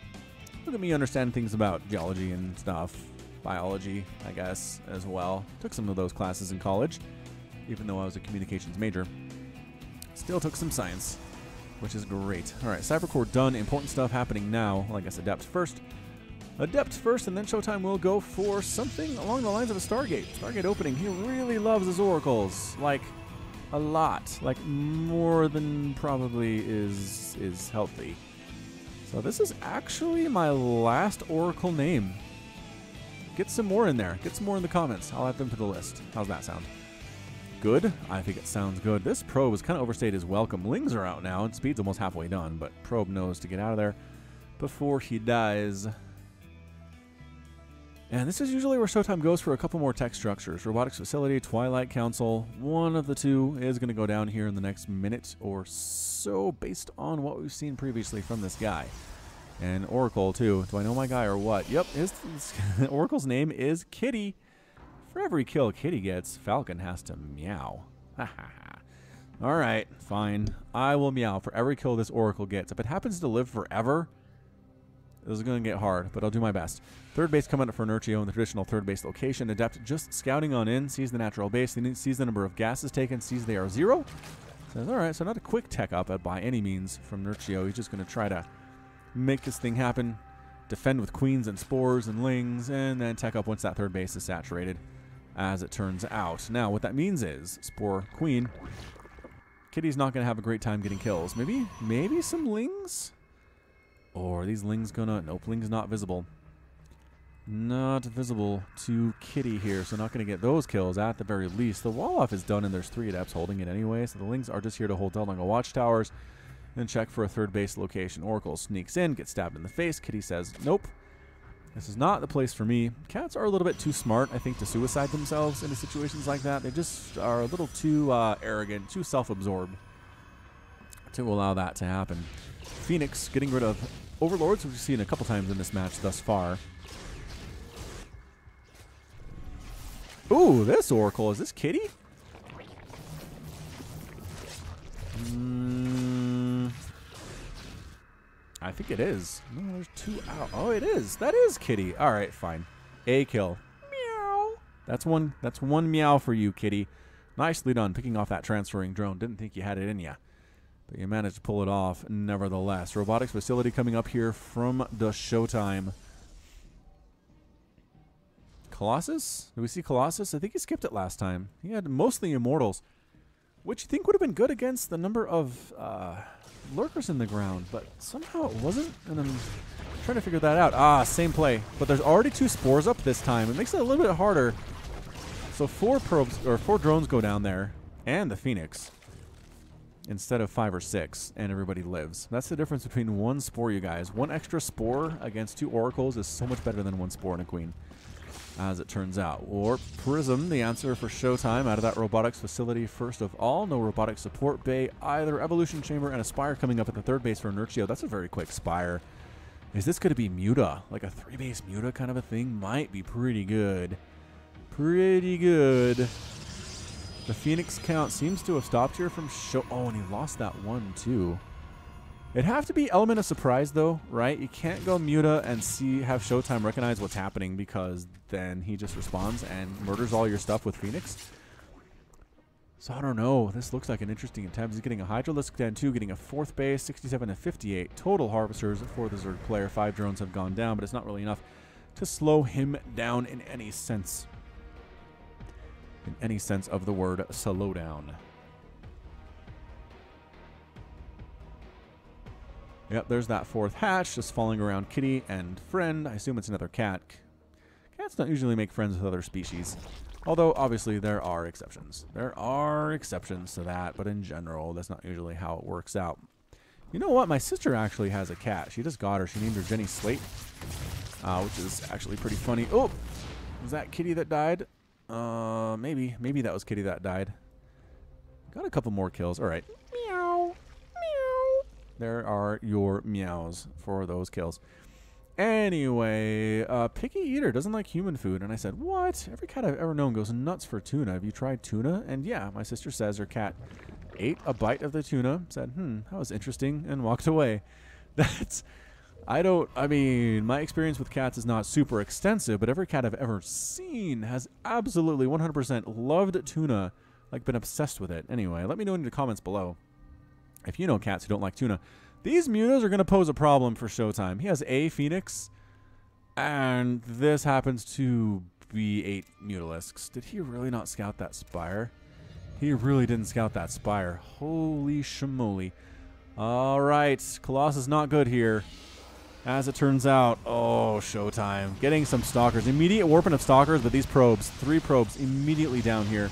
Look at me understanding things about geology and stuff, biology, I guess, as well. Took some of those classes in college, even though I was a communications major. Still took some science, which is great. All right, Cybercore done. Important stuff happening now. Well, I guess Adept first. Adept first, and then ShoWTimE will go for something along the lines of a Stargate. Stargate opening. He really loves his oracles, like a lot, like more than probably is healthy. So this is actually my last oracle name. Get some more in there. Get some more in the comments. I'll add them to the list. How's that sound? Good? I think it sounds good. This Probe has kind of overstayed his welcome. Lings are out now, and Speed's almost halfway done, but Probe knows to get out of there before he dies. And this is usually where ShoWTimE goes for a couple more tech structures. Robotics Facility, Twilight Council. One of the two is going to go down here in the next minute or so, based on what we've seen previously from this guy. And Oracle, too. Do I know my guy or what? Yep, his Oracle's name is Kitty. For every kill Kitty gets, Falcon has to meow. Ha ha ha. Alright, fine. I will meow for every kill this Oracle gets. If it happens to live forever, this is going to get hard, but I'll do my best. Third base coming up for Nerchio in the traditional third base location. Adept just scouting on in, sees the natural base, sees the number of gases taken, sees they are 0. Says, alright, so not a quick tech up by any means from Nerchio. He's just going to try to make this thing happen, defend with queens and spores and lings, and then tech up once that third base is saturated, as it turns out. Now, what that means is, spore, queen, Kitty's not going to have a great time getting kills. Maybe some lings? Or are these lings gonna... Nope, lings not visible. Not visible to Kitty here, so not gonna get those kills at the very least. The wall-off is done, and there's 3 adepts holding it anyway, so the lings are just here to hold Delnunga watchtowers and check for a third base location. Oracle sneaks in, gets stabbed in the face. Kitty says, nope, this is not the place for me. Cats are a little bit too smart, I think, to suicide themselves into situations like that. They just are a little too arrogant, too self-absorbed to allow that to happen. Phoenix getting rid of Overlords, which we've seen a couple times in this match thus far. Ooh, this Oracle. Is this Kitty? I think it is. No, there's 2 out. Oh, it is. That is Kitty. All right, fine. A kill. Meow. That's one meow for you, Kitty. Nicely done, picking off that transferring drone. Didn't think you had it in you. But you managed to pull it off nevertheless. Robotics Facility coming up here from the ShoWTimE. Colossus? Do we see Colossus? I think he skipped it last time. He had mostly Immortals, which you think would have been good against the number of lurkers in the ground, but somehow it wasn't, and I'm trying to figure that out. Ah, same play, but there's already 2 spores up this time. It makes it a little bit harder. So 4 drones go down there, and the Phoenix, instead of 5 or 6, and everybody lives. That's the difference between 1 spore, you guys. 1 extra spore against 2 oracles is so much better than 1 spore and a queen, as it turns out. Or Prism, the answer for ShoWTimE out of that robotics facility first of all. No robotic support bay either. Evolution chamber and a spire coming up at the third base for Nerchio. That's a very quick spire. Is this going to be Muta? Like a 3-base Muta kind of a thing? Might be pretty good. Pretty good. The Phoenix count seems to have stopped here from Oh, and he lost that one too. It'd have to be element of surprise though, right? You can't go Muta and have ShoWTimE recognize what's happening, because then he just responds and murders all your stuff with Phoenix. So I don't know. This looks like an interesting attempt. He's getting a Hydralisk down 2, getting a 4th base, 67 to 58. Total harvesters for the Zerg player. 5 drones have gone down, but it's not really enough to slow him down in any sense. In any sense of the word slow down. Yep, there's that 4th hatch just falling around kitty and friend. I assume it's another cat. Cats don't usually make friends with other species. Although, obviously, there are exceptions. There are exceptions to that, but in general, that's not usually how it works out. You know what? My sister actually has a cat. She just got her. She named her Jenny Slate, which is actually pretty funny. Oh, was that Kitty that died? Maybe. Maybe that was Kitty that died. Got a couple more kills. All right. Meow. Meow. There are your meows for those kills. Anyway, Picky Eater doesn't like human food. And I said, what? Every cat I've ever known goes nuts for tuna. Have you tried tuna? And yeah, my sister says her cat ate a bite of the tuna, said, that was interesting, and walked away. That's, I mean, my experience with cats is not super extensive, but every cat I've ever seen has absolutely 100% loved tuna, like been obsessed with it. Anyway, let me know in the comments below if you know cats who don't like tuna. These mutas are going to pose a problem for ShoWTimE. He has a Phoenix, and this happens to be 8 Mutalisks. Did he really not scout that Spire? He really didn't scout that Spire. Holy shmoly. All right, Colossus not good here. As it turns out, oh, ShoWTimE. Getting some Stalkers. Immediate warping of Stalkers, but these probes, 3 probes immediately down here,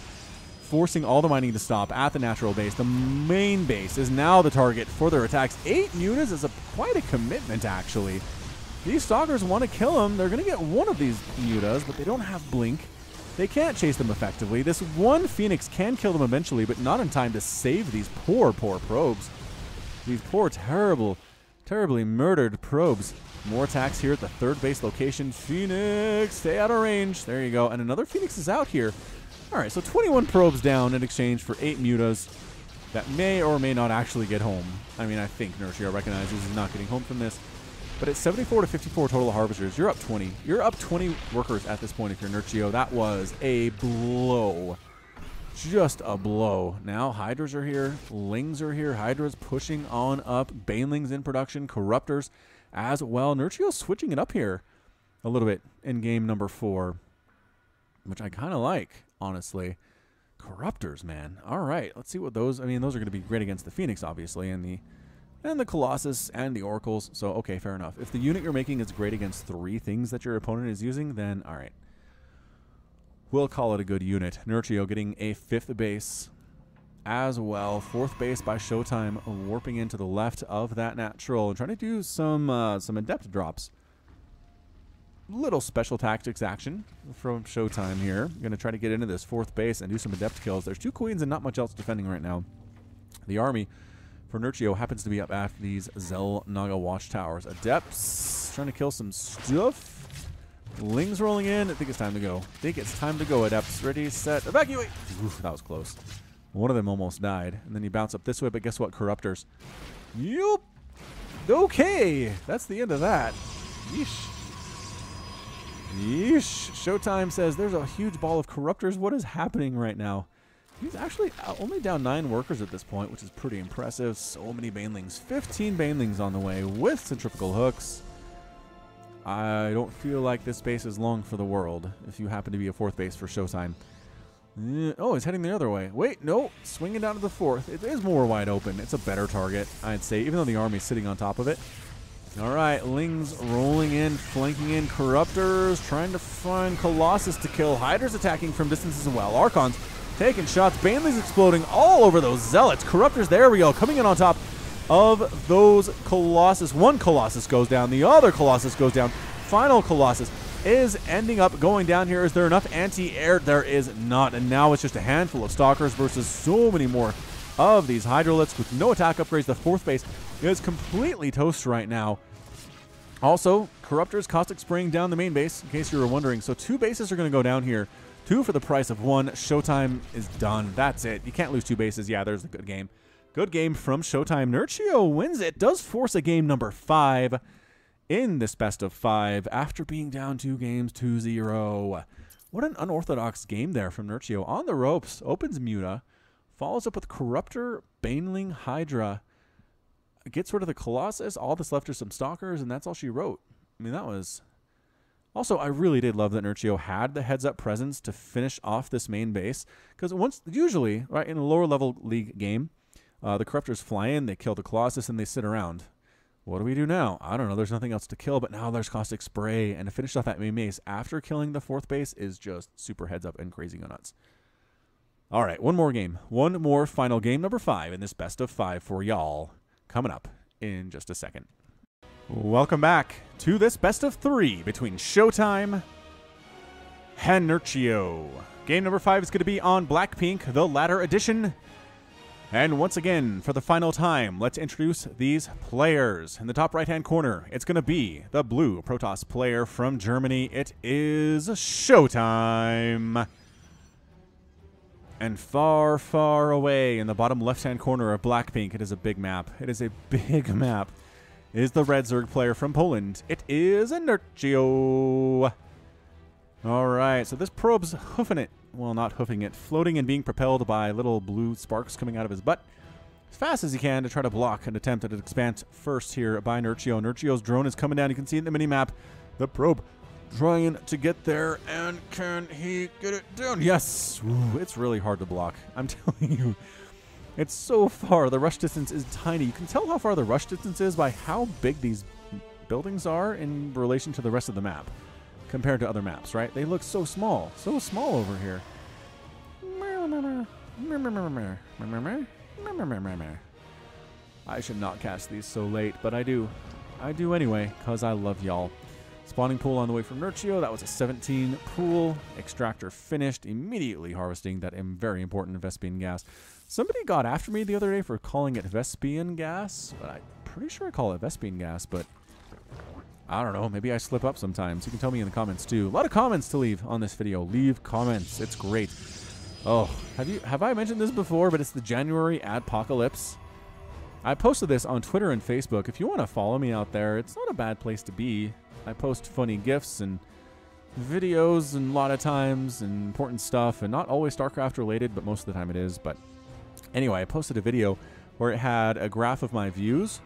forcing all the mining to stop at the natural base. The main base is now the target for their attacks. 8 mutas is quite a commitment, actually. These Stalkers want to kill him. They're going to get one of these mutas, but they don't have Blink. They can't chase them effectively. This one Phoenix can kill them eventually, but not in time to save these poor, poor probes. These poor, terribly murdered probes. More attacks here at the 3rd base location. Phoenix, stay out of range. There you go. And another Phoenix is out here. All right, so 21 probes down in exchange for 8 mutas that may or may not actually get home. I mean, I think Nerchio recognizes he's not getting home from this. But it's 74 to 54 total harvesters. You're up 20. You're up 20 workers at this point if you're Nerchio. That was a blow. Just a blow. Now, Hydras are here. Lings are here. Hydras pushing on up. Banelings in production. Corruptors as well. Nerchio switching it up here a little bit in game number 4, which I kind of like, honestly. Corruptors, man. All right. Let's see what those... I mean, those are going to be great against the Phoenix, obviously, and the Colossus and the Oracles. So, okay, fair enough. If the unit you're making is great against 3 things that your opponent is using, then all right. We'll call it a good unit. Nerchio getting a 5th base as well. 4th base by ShoWTimE, warping into the left of that natural and trying to do some adept drops. Little special tactics action from ShoWTimE here. Going to try to get into this 4th base and do some adept kills. There's 2 queens and not much else defending right now. The army for Nerchio happens to be up at these Zel Naga watchtowers. Adepts trying to kill some stuff. Lings rolling in. I think it's time to go. I think it's time to go, Adepts. Ready, set, evacuate. Oof, that was close. One of them almost died. And then you bounce up this way, but guess what? Corruptors. Yup. Okay. That's the end of that. Yeesh. Yeesh. ShoWTimE says there's a huge ball of Corruptors. What is happening right now? He's actually only down 9 workers at this point, which is pretty impressive. So many Banelings. 15 Banelings on the way with centrifugal hooks. I don't feel like this base is long for the world if you happen to be a 4th base for ShoWTimE. Oh, he's heading the other way. Wait, no. Swinging down to the 4th. It is more wide open. It's a better target, I'd say, even though the army's sitting on top of it. All right, Lings rolling in, flanking in. Corruptors trying to find Colossus to kill. Hydras attacking from distance as well. Archons taking shots. Banelings exploding all over those Zealots. Corruptors, there we go, coming in on top of those Colossus. One Colossus goes down. The other Colossus goes down. Final Colossus is ending up going down here. Is there enough anti-air? There is not. And now it's just a handful of Stalkers versus so many more of these Hydralisks with no attack upgrades. The 4th base is completely toast right now. Also, Corruptors caustic spraying down the main base, in case you were wondering. So 2 bases are going to go down here. 2 for the price of 1. ShoWTimE is done. That's it. You can't lose 2 bases. Yeah, there's the good game. Good game from ShoWTimE. Nerchio wins it. Does force a game number 5 in this best of 5 after being down 2 games 2-0. What an unorthodox game there from Nerchio. On the ropes. Opens Muta. Follows up with Corruptor, Baneling, Hydra. Gets rid of the Colossus. All that's left are some Stalkers, and that's all she wrote. I mean, that was... Also, I really did love that Nerchio had the heads-up presence to finish off this main base. Because usually, right, in a lower-level league game, the Corruptors fly in, they kill the Colossus, and they sit around. What do we do now? I don't know. There's nothing else to kill, but now there's Caustic Spray. And to finish off that main base after killing the 4th base is just super heads-up and crazy go nuts. All right, one more game. One more final game, number 5, in this best of 5 for y'all. Coming up in just a second. Welcome back to this best of 3 between ShoWTimE and Nerchio. Game number 5 is going to be on Blackpink, the Ladder Edition. And once again, for the final time, let's introduce these players. In the top right-hand corner, it's going to be the blue Protoss player from Germany. It is ShoWTimE. And far, far away in the bottom left-hand corner of Blackpink, it is a big map. It is a big map. It is the red Zerg player from Poland. It is a Nerchio. All right, so this probe's hoofing it. Well, not hoofing it. Floating and being propelled by little blue sparks coming out of his butt as fast as he can to try to block an attempt at an expanse first here by Nerchio. Nerchio's drone is coming down. You can see in the mini-map the probe trying to get there, and can he get it down? Yes! Ooh, it's really hard to block. I'm telling you. It's so far. The rush distance is tiny. You can tell how far the rush distance is by how big these buildings are in relation to the rest of the map compared to other maps, right? They look so small. So small over here. I should not cast these so late, but I do. I do anyway, because I love y'all. Spawning pool on the way from Nerchio. That was a 17 pool. Extractor finished. Immediately harvesting that very important Vespian gas. Somebody got after me the other day for calling it Vespian gas. But I'm pretty sure I call it Vespian gas, but I don't know. Maybe I slip up sometimes. You can tell me in the comments too. A lot of comments to leave on this video. Leave comments. It's great. Oh, have I mentioned this before? But it's the January Adpocalypse. I posted this on Twitter and Facebook. If you want to follow me out there, it's not a bad place to be. I post funny GIFs and videos and a lot of times and important stuff, and not always StarCraft related, but most of the time it is. But anyway, I posted a video where it had a graph of my views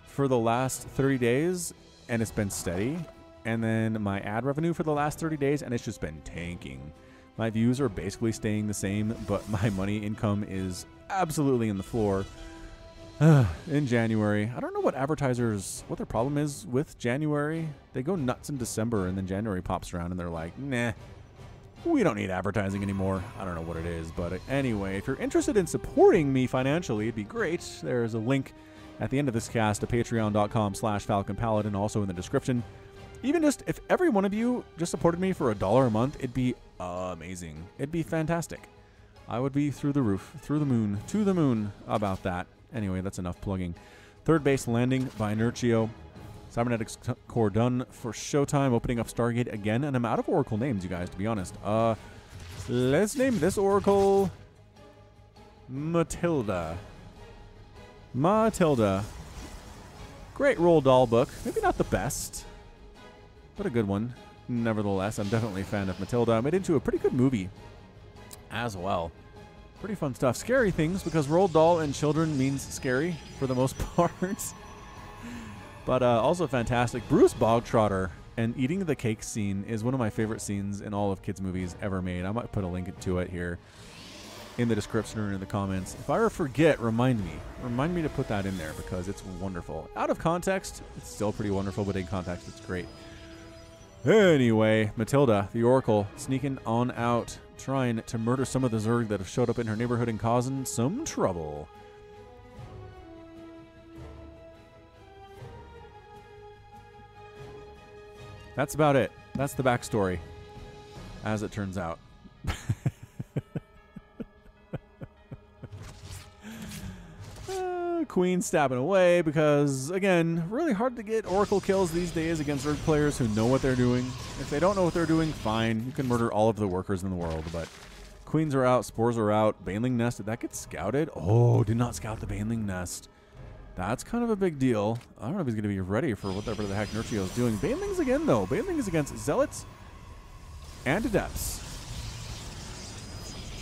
for the last 30 days, and it's been steady. And then my ad revenue for the last 30 days, and it's just been tanking. My views are basically staying the same, but my money income is absolutely in the floor. In January. I don't know what their problem is with January. They go nuts in December, and then January pops around, and they're like, nah, we don't need advertising anymore. I don't know what it is, but anyway, if you're interested in supporting me financially, it'd be great. There's a link at the end of this cast to patreon.com/FalconPaladin, also in the description. Even just, if every one of you just supported me for $1 a month, it'd be amazing. It'd be fantastic. I would be through the roof, through the moon, to the moon about that. Anyway, that's enough plugging. Third base landing by Nerchio. Cybernetics core done for ShoWTimE. Opening up Stargate again. And I'm out of Oracle names, you guys, to be honest. Let's name this Oracle Matilda. Matilda. Great Roald Dahl book. Maybe not the best, but a good one. Nevertheless, I'm definitely a fan of Matilda. Made into a pretty good movie as well. Pretty fun stuff. Scary things, because Roald Dahl and children means scary for the most part. But also fantastic. Bruce Bogtrotter and eating the cake scene is one of my favorite scenes in all of kids' movies ever made. I might put a link to it here in the description or in the comments. If I ever forget, remind me. Remind me to put that in there, because it's wonderful. Out of context, it's still pretty wonderful, but in context, it's great. Anyway, Matilda, the Oracle, sneaking on out, trying to murder some of the Zerg that have showed up in her neighborhood and causing some trouble. That's about it. That's the backstory, as it turns out. Queen stabbing away because, again, really hard to get Oracle kills these days against Zerg players who know what they're doing. If they don't know what they're doing, fine. You can murder all of the workers in the world, but Queens are out, Spores are out. Baneling Nest, did that get scouted? Oh, did not scout the Baneling Nest. That's kind of a big deal. I don't know if he's going to be ready for whatever the heck Nerchio is doing. Banelings again, though. Banelings against Zealots and Adepts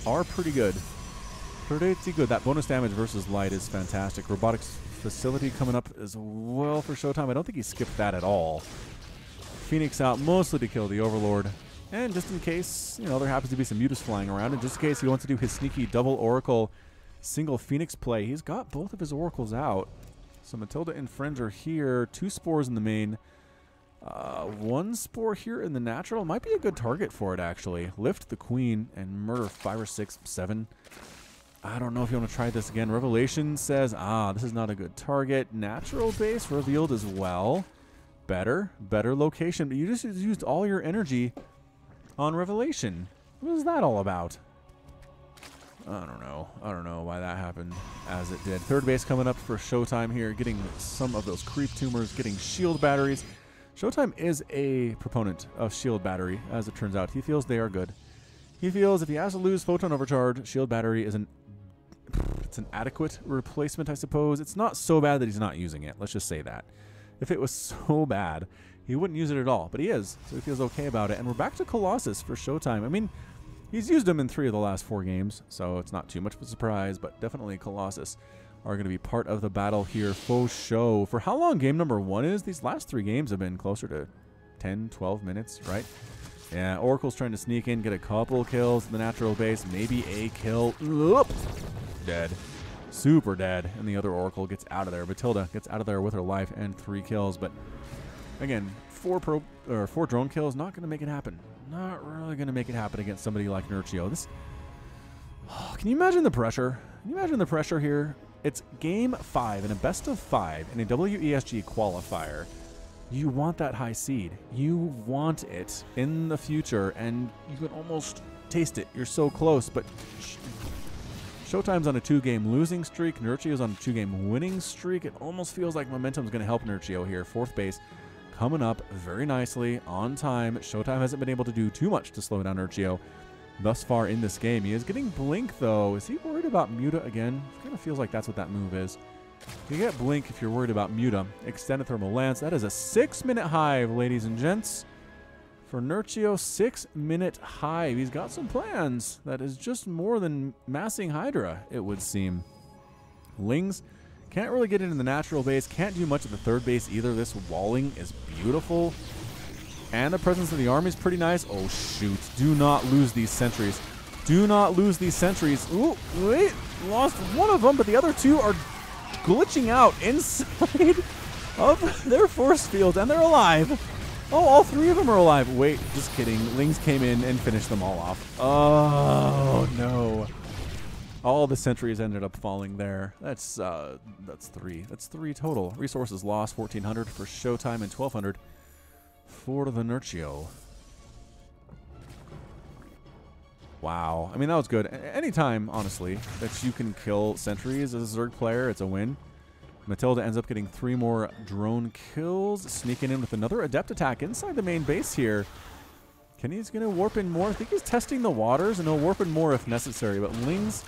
are pretty good. Pretty good. That bonus damage versus light is fantastic. Robotics facility coming up as well for ShoWTimE. I don't think he skipped that at all. Phoenix out mostly to kill the Overlord. And just in case, you know, there happens to be some Mutas flying around, and just in case he wants to do his sneaky double Oracle single Phoenix play, he's got both of his Oracles out. So Matilda and Friends are here. 2 spores in the main. 1 spore here in the natural. Might be a good target for it, actually. Lift the Queen and murder 5 or 6, 7. I don't know if you want to try this again. Revelation says, this is not a good target. Natural base revealed as well. Better location. But you just used all your energy on Revelation. What is that all about? I don't know. I don't know why that happened as it did. Third base coming up for ShoWTimE here, getting some of those creep tumors, getting shield batteries. ShoWTimE is a proponent of shield battery, as it turns out. He feels they are good. He feels if he has to lose photon overcharge, shield battery is an adequate replacement, I suppose. It's not so bad that he's not using it. Let's just say that. If it was so bad, he wouldn't use it at all, but he is, so he feels okay about it. And we're back to Colossus for ShoWTimE. I mean, he's used them in 3 of the last 4 games, so it's not too much of a surprise, but definitely Colossus are going to be part of the battle here. Faux show. For how long game number 1 is, these last 3 games have been closer to 10, 12 minutes, right? Yeah, Oracle's trying to sneak in, get a couple kills in the natural base, maybe a kill. Oop. Dead. Super dead. And the other Oracle gets out of there. Matilda gets out of there with her life and 3 kills, but again, 4 drone kills, not going to make it happen. Not really going to make it happen against somebody like Nerchio. Can you imagine the pressure? Can you imagine the pressure here? It's game 5 in a best of 5 in a WESG qualifier. You want that high seed. You want it in the future, and you can almost taste it. You're so close, but ShoWTimE's on a 2-game losing streak. Nerchio's on a 2-game winning streak. It almost feels like momentum's going to help Nerchio here. 4th base coming up very nicely on time. ShoWTimE hasn't been able to do too much to slow down Nerchio thus far in this game. He is getting Blink, though. Is he worried about Muta again? It kind of feels like that's what that move is. You get Blink if you're worried about Muta. Extended Thermal Lance. That is a 6-minute hive, ladies and gents. For Nerchio, 6-minute hive. He's got some plans. That is just more than massing Hydra, it would seem. Lings can't really get into the natural base. Can't do much at the 3rd base either. This walling is beautiful. And the presence of the army is pretty nice. Oh, shoot. Do not lose these sentries. Do not lose these sentries. Ooh, wait. Lost one of them, but the other 2 are glitching out inside of their force field, and they're alive. Oh, all 3 of them are alive. Wait, just kidding. Lings came in and finished them all off. Oh, no. All the sentries ended up falling there. That's 3. That's 3 total. Resources lost, 1,400 for ShoWTimE and 1,200 for the Nerchio. Wow. I mean, that was good. Anytime, honestly, that you can kill sentries as a Zerg player, it's a win. Matilda ends up getting 3 more drone kills, sneaking in with another Adept attack inside the main base here. Kenny's going to warp in more. I think he's testing the waters, and he'll warp in more if necessary, but Ling's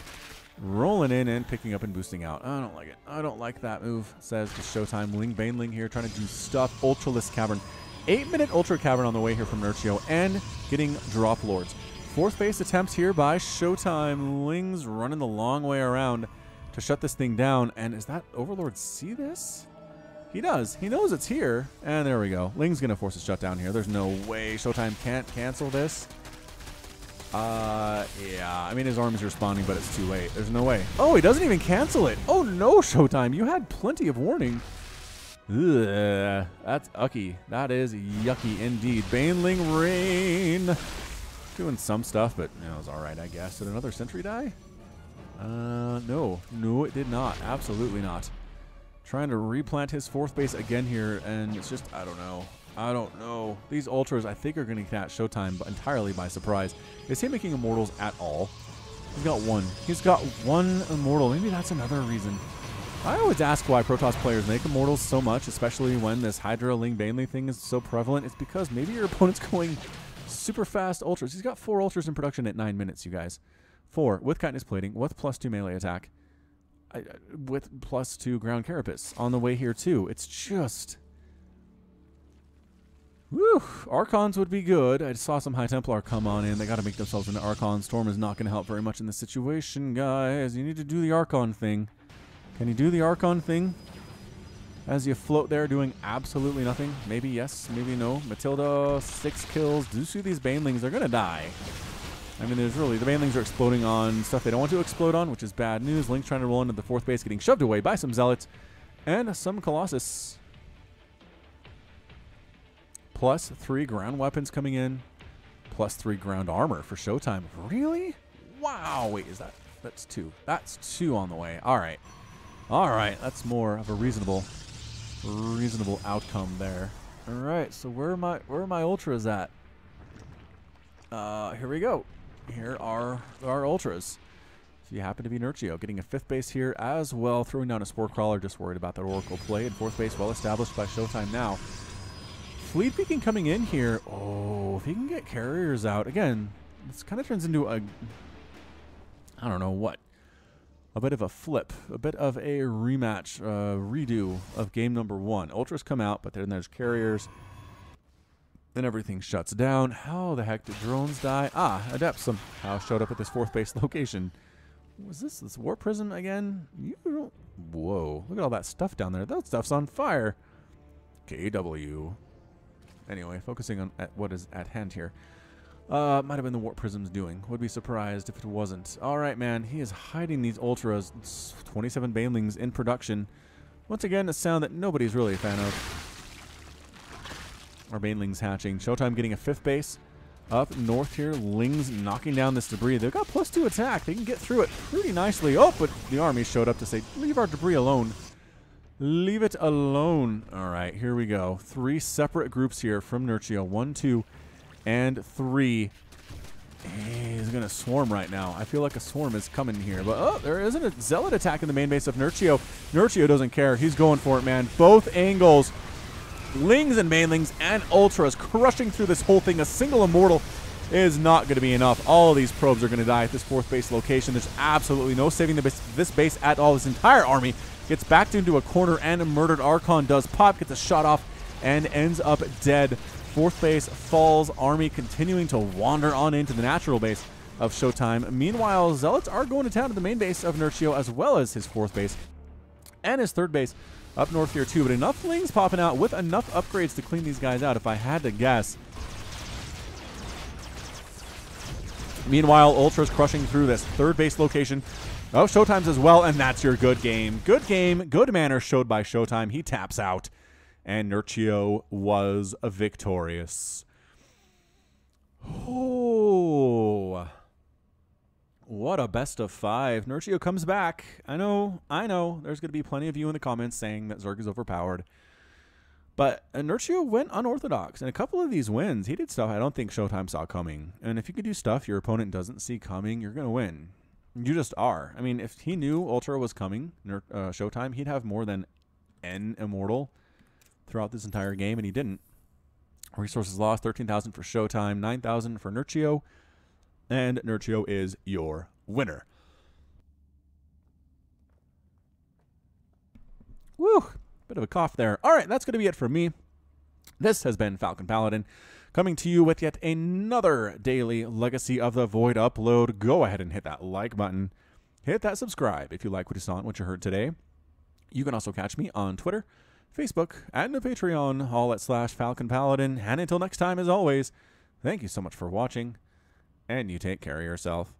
rolling in and picking up and boosting out. I don't like it. I don't like that move, says the ShoWTimE. Ling Baneling here trying to do stuff. Ultralisk Cavern. 8-minute Ultra Cavern on the way here from Nerchio, and getting Drop Lords. 4th base attempt here by ShoWTimE. Ling's running the long way around to shut this thing down. And is that Overlord see this? He does. He knows it's here. And there we go. Ling's going to force a shutdown here. There's no way ShoWTimE can't cancel this. Yeah. I mean, his army's responding, but it's too late. There's no way. Oh, he doesn't even cancel it. Oh, no, ShoWTimE. You had plenty of warning. Ugh, that's yucky. That is yucky indeed. Baneling Rain. Doing some stuff, but you know, it was alright, I guess. Did another sentry die? No. No, it did not. Absolutely not. Trying to replant his 4th base again here, and it's just, I don't know. I don't know. These Ultras, I think, are going to catch ShoWTimE entirely by surprise. Is he making Immortals at all? He's got 1. He's got 1 Immortal. Maybe that's another reason. I always ask why Protoss players make Immortals so much, especially when this Hydra Ling Baneling thing is so prevalent. It's because maybe your opponent's going super fast Ultras. He's got 4 Ultras in production at 9 minutes, you guys. 4 with Chitinous Plating, with +2 melee attack, with +2 ground carapace on the way here too. It's just... Whew, Archons would be good. I saw some High Templar come on in. They got to make themselves into Archon. Storm is not going to help very much in this situation, guys. You need to do the Archon thing. Can you do the Archon thing? As you float there doing absolutely nothing. Maybe yes, maybe no. Matilda, 6 kills. Do you see these Banelings? They're going to die. I mean, there's really... The Banelings are exploding on stuff they don't want to explode on, which is bad news. Link trying to roll into the 4th base, getting shoved away by some Zealots. And some Colossus. Plus 3 ground weapons coming in. Plus 3 ground armor for ShoWTimE. Really? Wow. Wait, is that... That's 2. That's 2 on the way. All right. All right. That's more of a reasonable outcome there. All right. So where are my ultras at? Here we go. Here are our ultras. So you happen to be Nerchio, getting a 5th base here as well, throwing down a Spore Crawler, just worried about that Oracle play, and 4th base well established by ShoWTimE now. Fleet Peeking coming in here. Oh, if he can get carriers out. Again, this kind of turns into a, I don't know what, a bit of a flip, a bit of a rematch, redo of game number 1. Ultras come out, but then there's carriers. Then everything shuts down. How the heck did drones die? Ah, Adept somehow showed up at this 4th base location. Was this War Prism again? You don't... Whoa, look at all that stuff down there. That stuff's on fire. KW. Anyway, focusing on what is at hand here. Might have been the Warp Prism's doing. Would be surprised if it wasn't. All right, man. He is hiding these Ultras. It's 27 Banelings in production. Once again, a sound that nobody's really a fan of. Our Banelings hatching. ShoWTimE getting a 5th base. Up north here, Lings knocking down this debris. They've got +2 attack. They can get through it pretty nicely. Oh, but the army showed up to say, leave our debris alone. Leave it alone. All right, here we go. 3 separate groups here from Nerchio. 1, 2, and 3. He's going to swarm right now. I feel like a swarm is coming here. But, oh, there isn't a Zealot attack in the main base of Nerchio. Nerchio doesn't care. He's going for it, man. Both angles. Lings and Banelings and Ultras crushing through this whole thing. A single Immortal is not going to be enough. All of these probes are going to die at this 4th base location. There's absolutely no saving this base at all. This entire army gets backed into a corner, and a murdered Archon does pop, gets a shot off, and ends up dead. 4th base falls, army continuing to wander on into the natural base of ShoWTimE. Meanwhile, Zealots are going to town to the main base of Nerchio, as well as his 4th base and his 3rd base up north here too. But enough Lings popping out with enough upgrades to clean these guys out, if I had to guess. Meanwhile, Ultras crushing through this 3rd base location of ShoWTimE's as well, and that's your good game. Good game, good manner showed by ShoWTimE. He taps out, and Nerchio was victorious. Oh, what a best of 5. Nerchio comes back. I know. There's going to be plenty of you in the comments saying that Zerg is overpowered. But Nerchio went unorthodox. And a couple of these wins, he did stuff I don't think ShoWTimE saw coming. And if you can do stuff your opponent doesn't see coming, you're going to win. You just are. I mean, if he knew Ultra was coming, ShoWTimE, he'd have more than N Immortal throughout this entire game, and he didn't. Resources lost, 13,000 for ShoWTimE, 9,000 for Nerchio. And Nerchio is your winner. Woo! Bit of a cough there. All right, that's going to be it for me. This has been Falcon Paladin, coming to you with yet another daily Legacy of the Void upload. Go ahead and hit that like button. Hit that subscribe if you like what you saw and what you heard today. You can also catch me on Twitter, Facebook, and the Patreon, all at /Falcon Paladin. And until next time, as always, thank you so much for watching. And you take care of yourself.